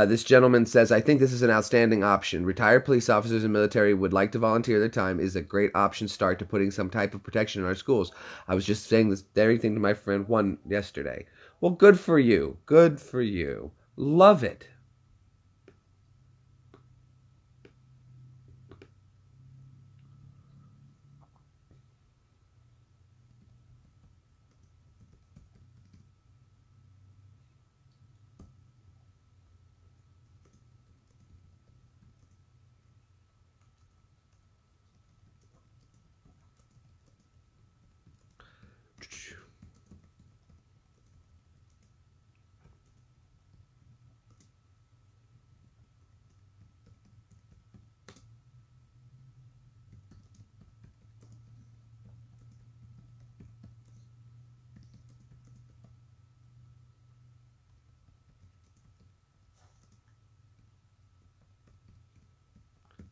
A: This gentleman says, I think this is an outstanding option. Retired police officers and military would like to volunteer their time is a great option start to putting some type of protection in our schools. I was just saying this very thing to my friend one yesterday. Well, good for you. Good for you. Love it.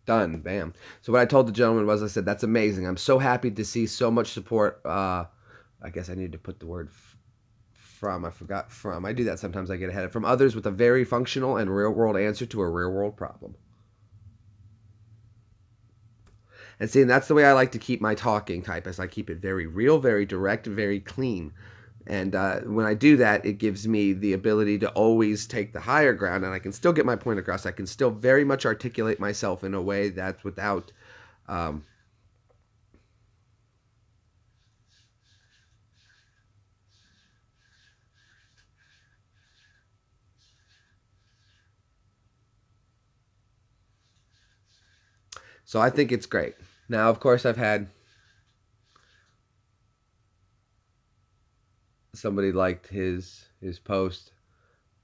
A: Done. Bam. So what I told the gentleman was, I said, that's amazing. I'm so happy to see so much support. I guess I need to put the word from. I forgot from. I do that sometimes. I get ahead. From others with a very functional and real-world answer to a real-world problem. And see, and that's the way I like to keep my talking type, as I keep it very real, very direct, very clean. And when I do that, it gives me the ability to always take the higher ground, and I can still get my point across. I can still very much articulate myself in a way that's without... So I think it's great. Now, of course, I've had... somebody liked his post.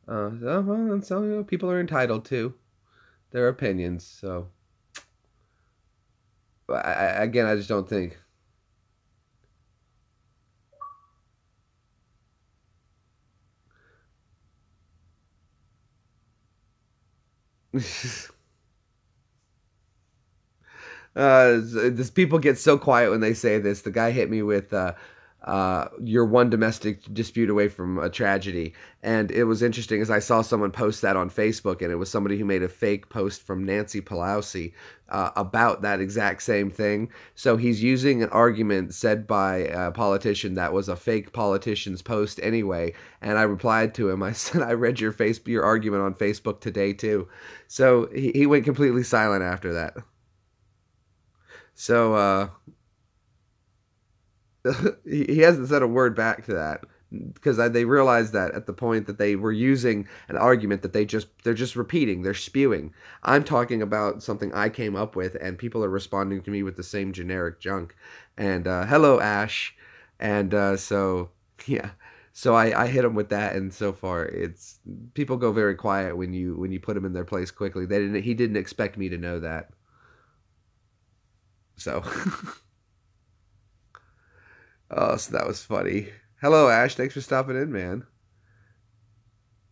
A: So you know, people are entitled to their opinions. So again, I just don't think. This people get so quiet when they say this. The guy hit me with you're one domestic dispute away from a tragedy. And it was interesting as I saw someone post that on Facebook, and it was somebody who made a fake post from Nancy Pelosi about that exact same thing. So he's using an argument said by a politician that was a fake politician's post anyway. And I replied to him. I said, I read your argument on Facebook today too. So he went completely silent after that. So he hasn't said a word back to that, because they realized that at the point that they were using an argument that they're just repeating, they're spewing. I'm talking about something I came up with, and people are responding to me with the same generic junk. And hello, Ash. And so yeah, so I hit him with that, and so far it's people go very quiet when you put them in their place quickly. He didn't expect me to know that. So. Oh, so that was funny. Hello, Ash. Thanks for stopping in, man.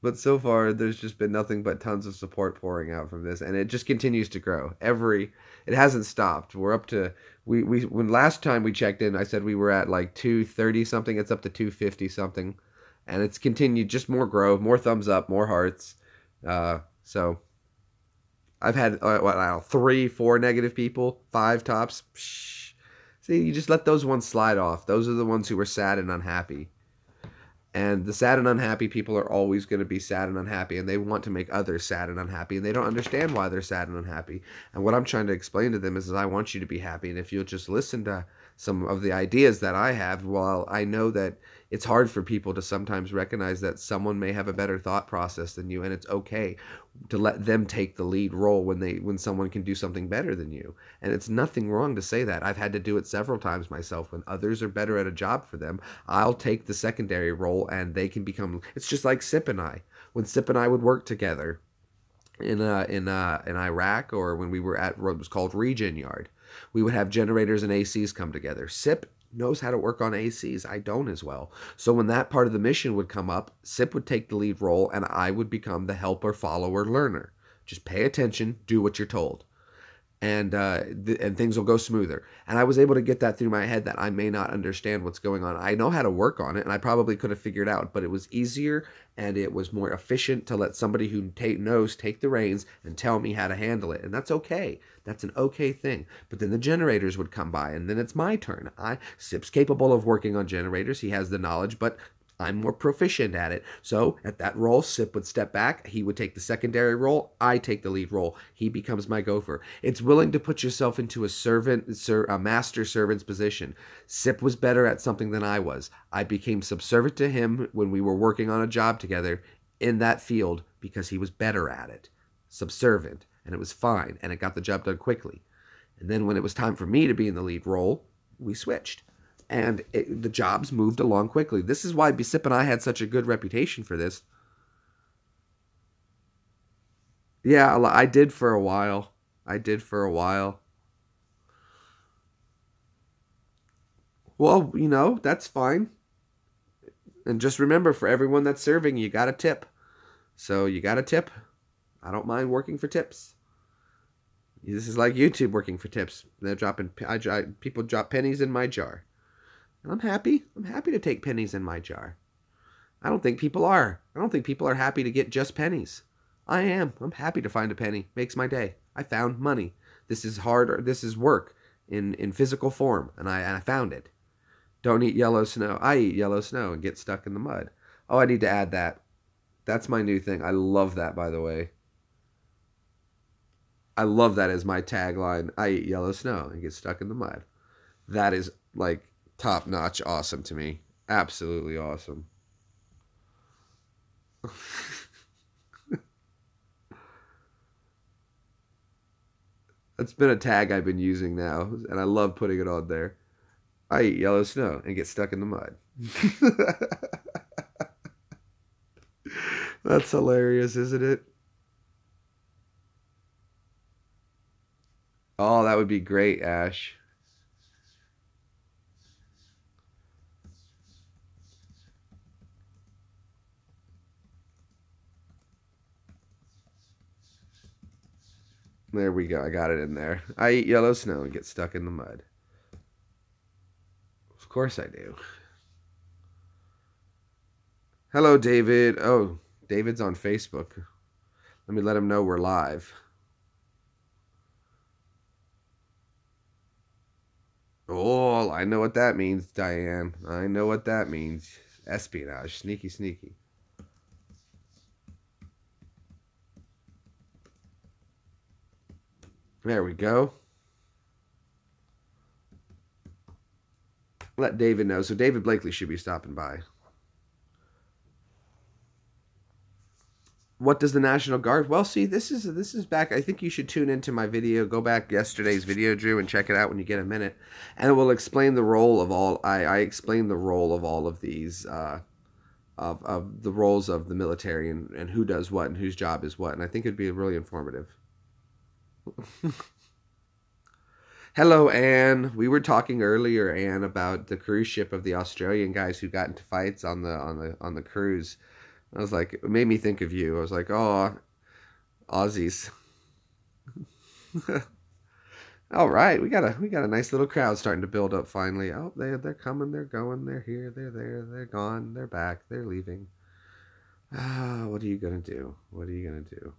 A: But so far, there's just been nothing but tons of support pouring out from this, and it just continues to grow. It hasn't stopped. We're up to when last time we checked in, I said we were at like 230 something. It's up to 250 something, and it's continued. Just more growth, more thumbs up, more hearts. So I've had 3, 4 negative people, 5 tops. Psh. See, you just let those ones slide off. Those are the ones who were sad and unhappy. And the sad and unhappy people are always going to be sad and unhappy, and they want to make others sad and unhappy, and they don't understand why they're sad and unhappy. And what I'm trying to explain to them is I want you to be happy, and if you'll just listen to some of the ideas that I have, well, I know that It's hard for people to sometimes recognize that someone may have a better thought process than you, and it's okay to let them take the lead role when someone can do something better than you. And it's nothing wrong to say that. I've had to do it several times myself. When others are better at a job for them, I'll take the secondary role, and they can become. It's just like Sip and I. When Sip and I would work together in Iraq, or when we were at what was called Regen Yard, we would have generators and ACs come together. Sip knows how to work on ACs. I don't as well. So when that part of the mission would come up, Sip would take the lead role, and I would become the helper, follower, learner. Just pay attention, do what you're told, and things will go smoother. And I was able to get that through my head that I may not understand what's going on. I know how to work on it, and I probably could have figured out, but it was easier and it was more efficient to let somebody who knows take the reins and tell me how to handle it. And that's okay. That's an okay thing. But then the generators would come by, and then it's my turn. Sip's capable of working on generators. He has the knowledge, but I'm more proficient at it. So at that role, Sip would step back. He would take the secondary role. I take the lead role. He becomes my gopher. It's willing to put yourself into a master servant's position. Sip was better at something than I was. I became subservient to him when we were working on a job together in that field because he was better at it. Subservient. And it was fine. And it got the job done quickly. And then when it was time for me to be in the lead role, we switched. And the jobs moved along quickly. This is why Sip and I had such a good reputation for this. Yeah, I did for a while. Well, that's fine. And just remember, for everyone that's serving, you got a tip. So you got a tip. I don't mind working for tips. This is like YouTube working for tips. People drop pennies in my jar. And I'm happy. I'm happy to take pennies in my jar. I don't think people are. I don't think people are happy to get just pennies. I am. I'm happy to find a penny. Makes my day. I found money. This is hard. This is work in physical form, and I found it. Don't eat yellow snow. I eat yellow snow and get stuck in the mud. Oh, I need to add that. That's my new thing. I love that, by the way. I love that as my tagline. I eat yellow snow and get stuck in the mud. That is like top-notch awesome to me. Absolutely awesome. That's been a tag I've been using now, and I love putting it on there. I eat yellow snow and get stuck in the mud. That's hilarious, isn't it? Oh, that would be great, Ash. There we go. I got it in there. I eat yellow snow and get stuck in the mud. Of course I do. Hello, David. Oh, David's on Facebook. Let me let him know we're live. Oh, I know what that means, Diane. I know what that means. Espionage. Sneaky, sneaky. There we go. Let David know. So David Blakely should be stopping by. What does the National Guard? Well, see, this is back. I think you should tune into my video. Go back yesterday's video, Drew, and check it out when you get a minute. And it will explain the role of all. I explain the role of all of these, of the roles of the military and who does what and whose job is what. And I think it'd be really informative. Hello, Anne. We were talking earlier, Anne, about the cruise ship of the Australian guys who got into fights on the cruise. I was like, it made me think of you. I was like, oh, Aussies. All right, we got a nice little crowd starting to build up finally. Oh, they're coming, they're going, they're here, they're there, they're gone, they're back, they're leaving. Ah, what are you gonna do? What are you gonna do?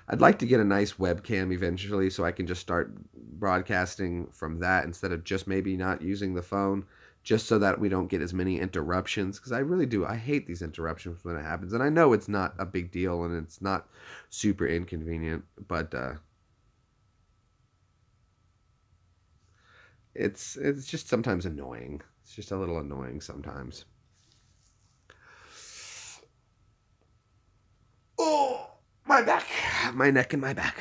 A: I'd like to get a nice webcam eventually so I can just start broadcasting from that instead of just maybe not using the phone, just so that we don't get as many interruptions, because I really do. I hate these interruptions when it happens, and I know it's not a big deal and it's not super inconvenient, but it's just sometimes annoying. It's just a little annoying sometimes. Oh, my back. My neck and my back.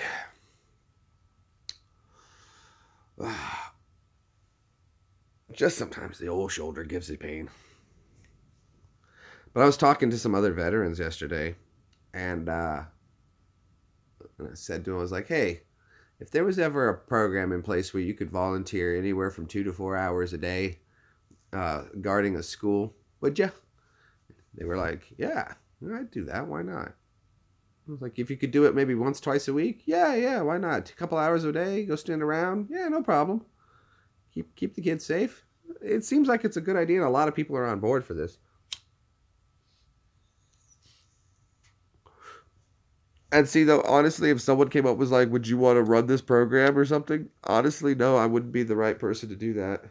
A: Just sometimes the old shoulder gives me pain. But I was talking to some other veterans yesterday, and I said to them, I was like, hey, if there was ever a program in place where you could volunteer anywhere from 2 to 4 hours a day guarding a school, would you? They were like, yeah, I'd do that. Why not? I was like, if you could do it maybe once, twice a week, yeah, why not? A couple hours a day, go stand around, yeah, no problem. Keep the kids safe. It seems like it's a good idea, and a lot of people are on board for this. And see, though, honestly, if someone came up was like, would you want to run this program or something? Honestly, no, I wouldn't be the right person to do that.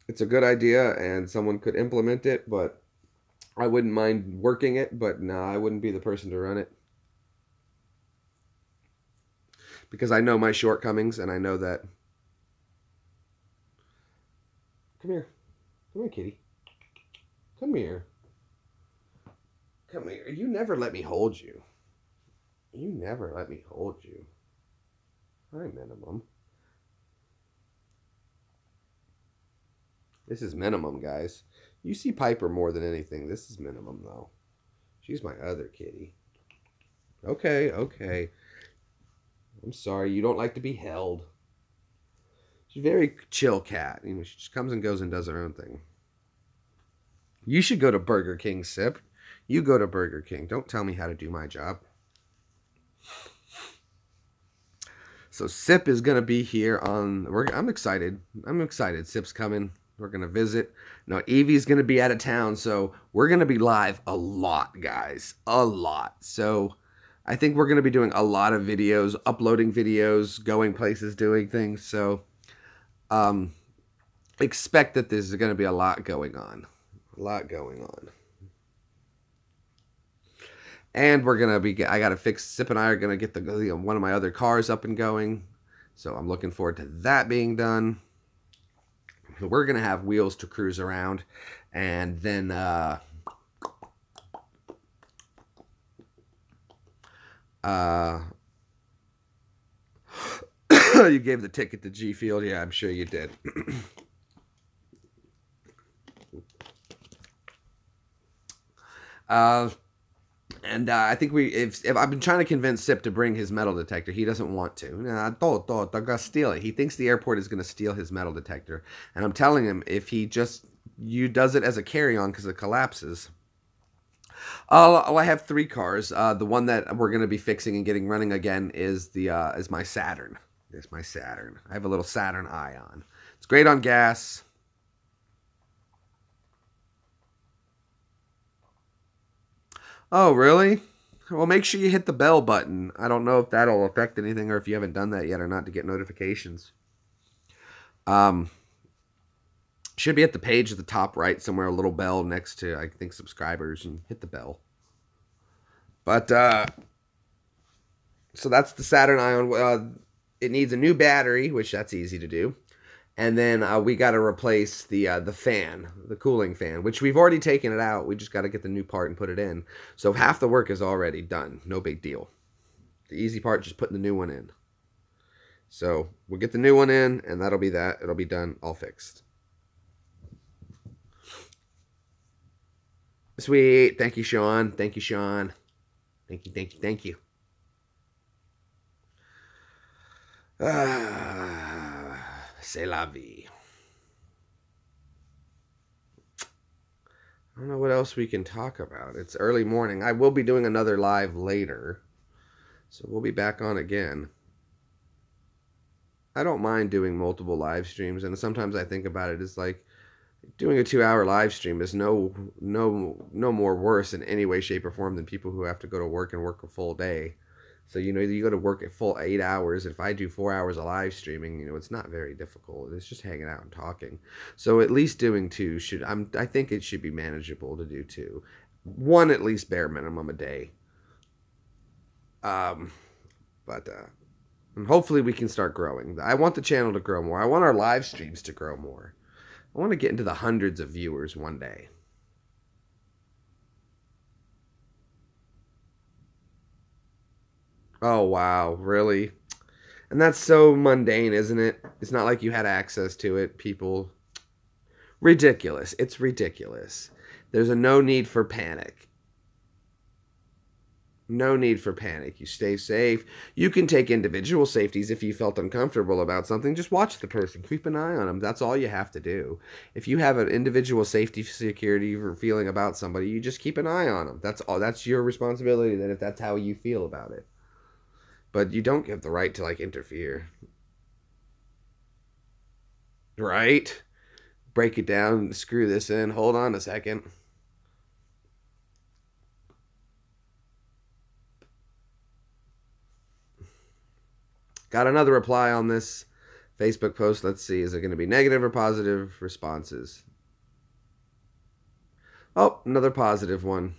A: It's a good idea, and someone could implement it, but I wouldn't mind working it, but no, I wouldn't be the person to run it. Because I know my shortcomings, and I know that... Come here. Come here, kitty. Come here. Come here. You never let me hold you. You never let me hold you. Hi, Minimum. This is Minimum, guys. You see Piper more than anything. This is Minimum, though. She's my other kitty. Okay. I'm sorry. You don't like to be held. She's a very chill cat. You know, she just comes and goes and does her own thing. You should go to Burger King, Sip. You go to Burger King. Don't tell me how to do my job. So Sip is going to be here on... I'm excited. Sip's coming. We're going to visit. Now, Evie's going to be out of town, so we're going to be live a lot, guys. A lot. So I think we're going to be doing a lot of videos, uploading videos, going places, doing things. So expect that there's going to be a lot going on. And we're going to be... I got to fix... Sip and I are going to get one of my other cars up and going. So I'm looking forward to that being done. We're going to have wheels to cruise around. And then... you gave the ticket to G Field? Yeah, I'm sure you did. I think if I've been trying to convince Sip to bring his metal detector, he doesn't want to. They're gonna steal it. He thinks the airport is gonna steal his metal detector, and I'm telling him if he just does it as a carry-on because it collapses. I have 3 cars. The one that we're gonna be fixing and getting running again is my Saturn. It's my Saturn. I have a little Saturn Ion. It's great on gas. Oh, really? Well, make sure you hit the bell button. I don't know if that'll affect anything or if you haven't done that yet or not to get notifications. Should be at the page at the top right somewhere, a little bell next to, I think, subscribers, and hit the bell. But, so that's the Saturn Ion. It needs a new battery, which that's easy to do. And then we got to replace the fan, the cooling fan, which we've already taken it out. We just got to get the new part and put it in. So half the work is already done. No big deal. The easy part, just putting the new one in. So we'll get the new one in, and that'll be that. It'll be done, all fixed. Sweet. Thank you, Sean. Thank you, Sean. Thank you. C'est la vie. I don't know what else we can talk about. It's early morning. I will be doing another live later. So we'll be back on again. I don't mind doing multiple live streams. And sometimes I think about it as like doing a 2-hour live stream is no more worse in any way, shape, or form than people who have to go to work and work a full day. So, you go to work at full 8 hours. If I do 4 hours of live streaming, it's not very difficult. It's just hanging out and talking. So at least doing 2 I think it should be manageable to do 2. 1 at least bare minimum a day. And hopefully we can start growing. I want the channel to grow more. I want our live streams to grow more. I want to get into the hundreds of viewers one day. Oh, wow. Really? And that's so mundane, isn't it? It's not like you had access to it. People. Ridiculous. It's ridiculous. There's no need for panic. No need for panic. You stay safe. You can take individual safeties if you felt uncomfortable about something. Just watch the person. Keep an eye on them. That's all you have to do. If you have an individual safety security feeling about somebody, you just keep an eye on them. That's all. That's your responsibility then if that's how you feel about it. But you don't have the right to like interfere. Right? Break it down, screw this in. Hold on a second. Got another reply on this Facebook post. Let's see. Is it going to be negative or positive responses? Oh, another positive one.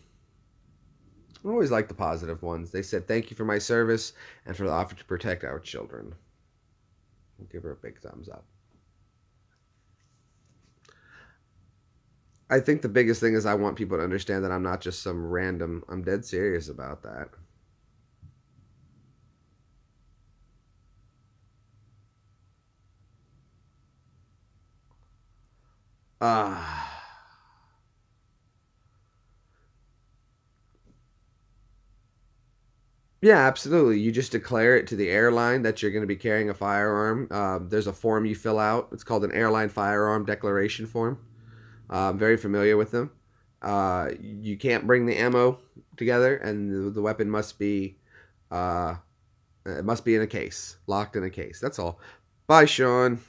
A: I always like the positive ones. They said, thank you for my service and for the offer to protect our children. I'll give her a big thumbs up. I think the biggest thing is I want people to understand that I'm not just some random, I'm dead serious about that. Yeah, absolutely. You just declare it to the airline that you're going to be carrying a firearm. There's a form you fill out. It's called an airline firearm declaration form. I'm very familiar with them. You can't bring the ammo together, and the weapon must be uh, it must be in a case, locked in a case. That's all. Bye, Sean.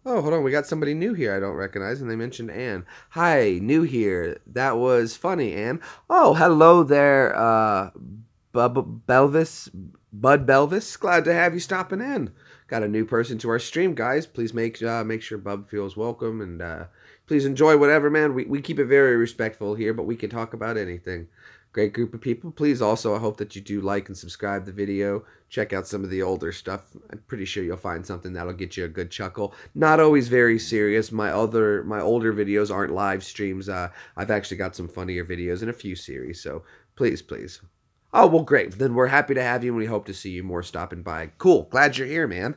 A: Oh, hold on. We got somebody new here I don't recognize, and they mentioned Anne. Hi, new here. That was funny, Anne. Oh, hello there, Bub Belvis. Bud Belvis. Glad to have you stopping in. Got a new person to our stream, guys. Please make sure Bub feels welcome, and please enjoy whatever, man. We keep it very respectful here, but we can talk about anything. Great group of people. Please also, I hope that you do like and subscribe the video. Check out some of the older stuff. I'm pretty sure you'll find something that'll get you a good chuckle. Not always very serious. My older videos aren't live streams. I've actually got some funnier videos in a few series. So please, please. Oh, well, great. Then we're happy to have you, and we hope to see you more stopping by. Cool. Glad you're here, man.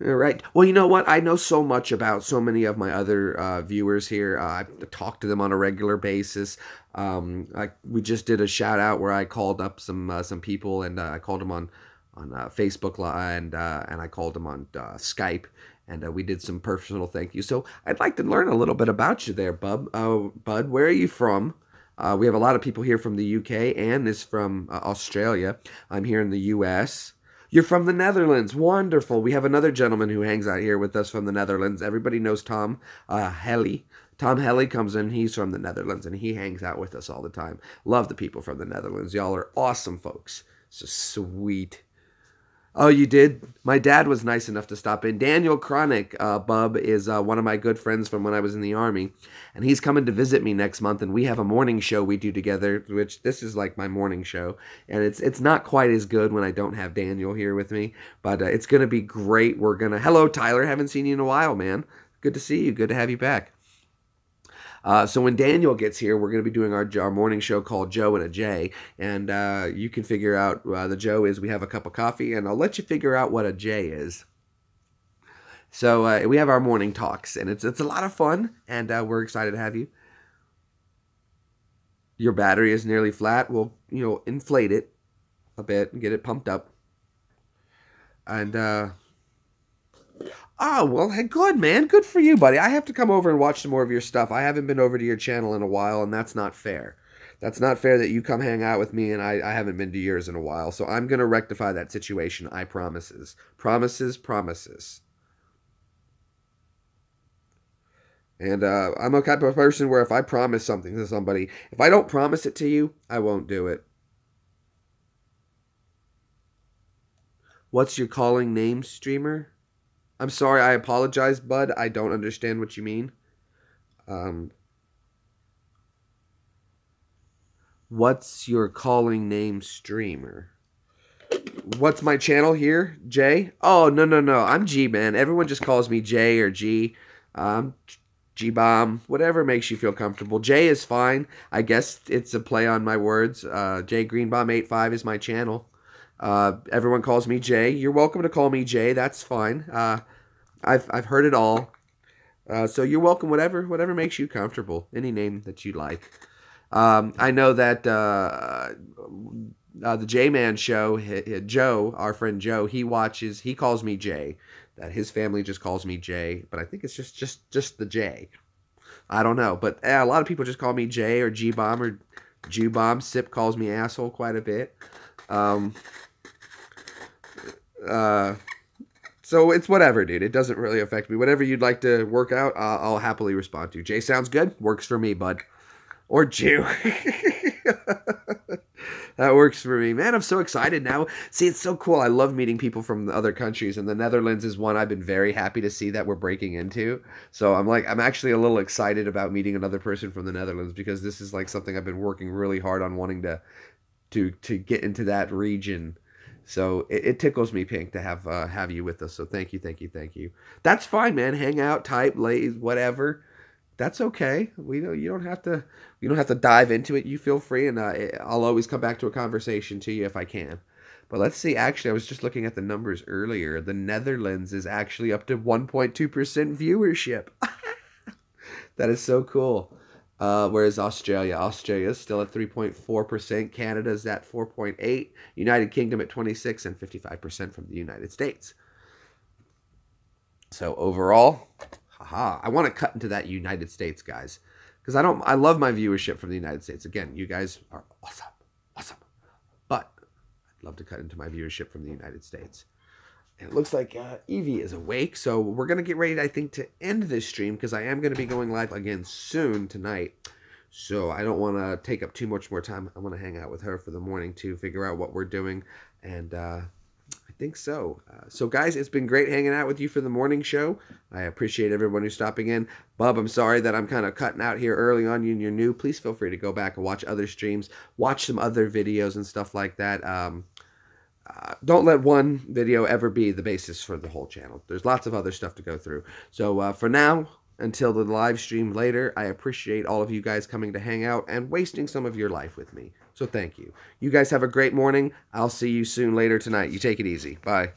A: All right. Well, you know what? I know so much about so many of my other viewers here. I talk to them on a regular basis. We just did a shout out where I called up some people, and I called them on Facebook Live, and I called them on Skype, and we did some personal thank you. So I'd like to learn a little bit about you there, Bud. Bud, where are you from? We have a lot of people here from the UK. Anne is from Australia. I'm here in the US. You're from the Netherlands. Wonderful. We have another gentleman who hangs out here with us from the Netherlands. Everybody knows Tom Helly. Tom Helly comes in. He's from the Netherlands, and he hangs out with us all the time. Love the people from the Netherlands. Y'all are awesome folks. So sweet. Oh, you did? My dad was nice enough to stop in. Daniel Chronic, Bub, is one of my good friends from when I was in the Army. And he's coming to visit me next month. And we have a morning show we do together, which this is like my morning show. And it's not quite as good when I don't have Daniel here with me. But it's going to be great. We're going to... Hello, Tyler. Haven't seen you in a while, man. Good to see you. Good to have you back. So when Daniel gets here, we're going to be doing our morning show called Joe and a J. And you can figure out the Joe is we have a cup of coffee, and I'll let you figure out what a J is. So we have our morning talks, and it's a lot of fun, and we're excited to have you. Your battery is nearly flat. We'll, inflate it a bit and get it pumped up. And... Oh, well, hey, good, man. Good for you, buddy. I have to come over and watch some more of your stuff. I haven't been over to your channel in a while, and that's not fair. That's not fair that you come hang out with me, and I haven't been to yours in a while. So I'm going to rectify that situation. I promises. Promises, promises. And I'm a type of person where if I promise something to somebody, if I don't promise it to you, I won't do it. What's your calling name, streamer? I'm sorry, I apologize, Bud. I don't understand what you mean. What's your calling name, streamer? What's my channel here? Jay? Oh, no, no, no. I'm G, man. Everyone just calls me Jay or G. G-Bomb. Whatever makes you feel comfortable. Jay is fine. I guess it's a play on my words. Jay Greenbomb85 is my channel. Everyone calls me Jay. You're welcome to call me Jay. That's fine. I've heard it all. So you're welcome. Whatever makes you comfortable. Any name that you like. I know that the J-Man show, Joe, our friend Joe, he calls me Jay. That his family just calls me Jay, but I think it's just the J. I don't know, but a lot of people just call me Jay or G-Bomb or Jew-Bomb. Sip calls me asshole quite a bit. So it's whatever, dude. It doesn't really affect me. Whatever you'd like to work out, I'll happily respond to. Jay sounds good. Works for me, bud. Or Jew. That works for me. Man, I'm so excited now. See, it's so cool. I love meeting people from the other countries, and the Netherlands is one I've been very happy to see that we're breaking into. So I'm actually a little excited about meeting another person from the Netherlands, because this is like something I've been working really hard on wanting to get into that region. So it tickles me pink to have you with us. So thank you, thank you, thank you. That's fine, man. Hang out, type, laze, whatever. That's okay. You don't have to dive into it. You feel free, and I'll always come back to a conversation to you if I can. But let's see. Actually, I was just looking at the numbers earlier. The Netherlands is actually up to 1.2% viewership. That is so cool. Whereas Australia is still at 3.4%. Canada's at 4.8%. United Kingdom at 26%, and 55% from the United States. So overall, I want to cut into that United States, guys, because I love my viewership from the United States. Again, you guys are awesome. But I'd love to cut into my viewership from the United States. And it looks like Evie is awake, so we're going to get ready, I think, to end this stream, because I am going to be going live again soon tonight. So I don't want to take up too much more time. I want to hang out with her for the morning to figure out what we're doing, and I think so. So guys, it's been great hanging out with you for the morning show. I appreciate everyone who's stopping in. Bub, I'm sorry that I'm kind of cutting out here early on you and you're new. Please feel free to go back and watch other streams, watch some other videos and stuff like that. Don't let one video ever be the basis for the whole channel. There's lots of other stuff to go through. So for now, until the live stream later, I appreciate all of you guys coming to hang out and wasting some of your life with me. So thank you. You guys have a great morning. I'll see you soon later tonight. You take it easy. Bye.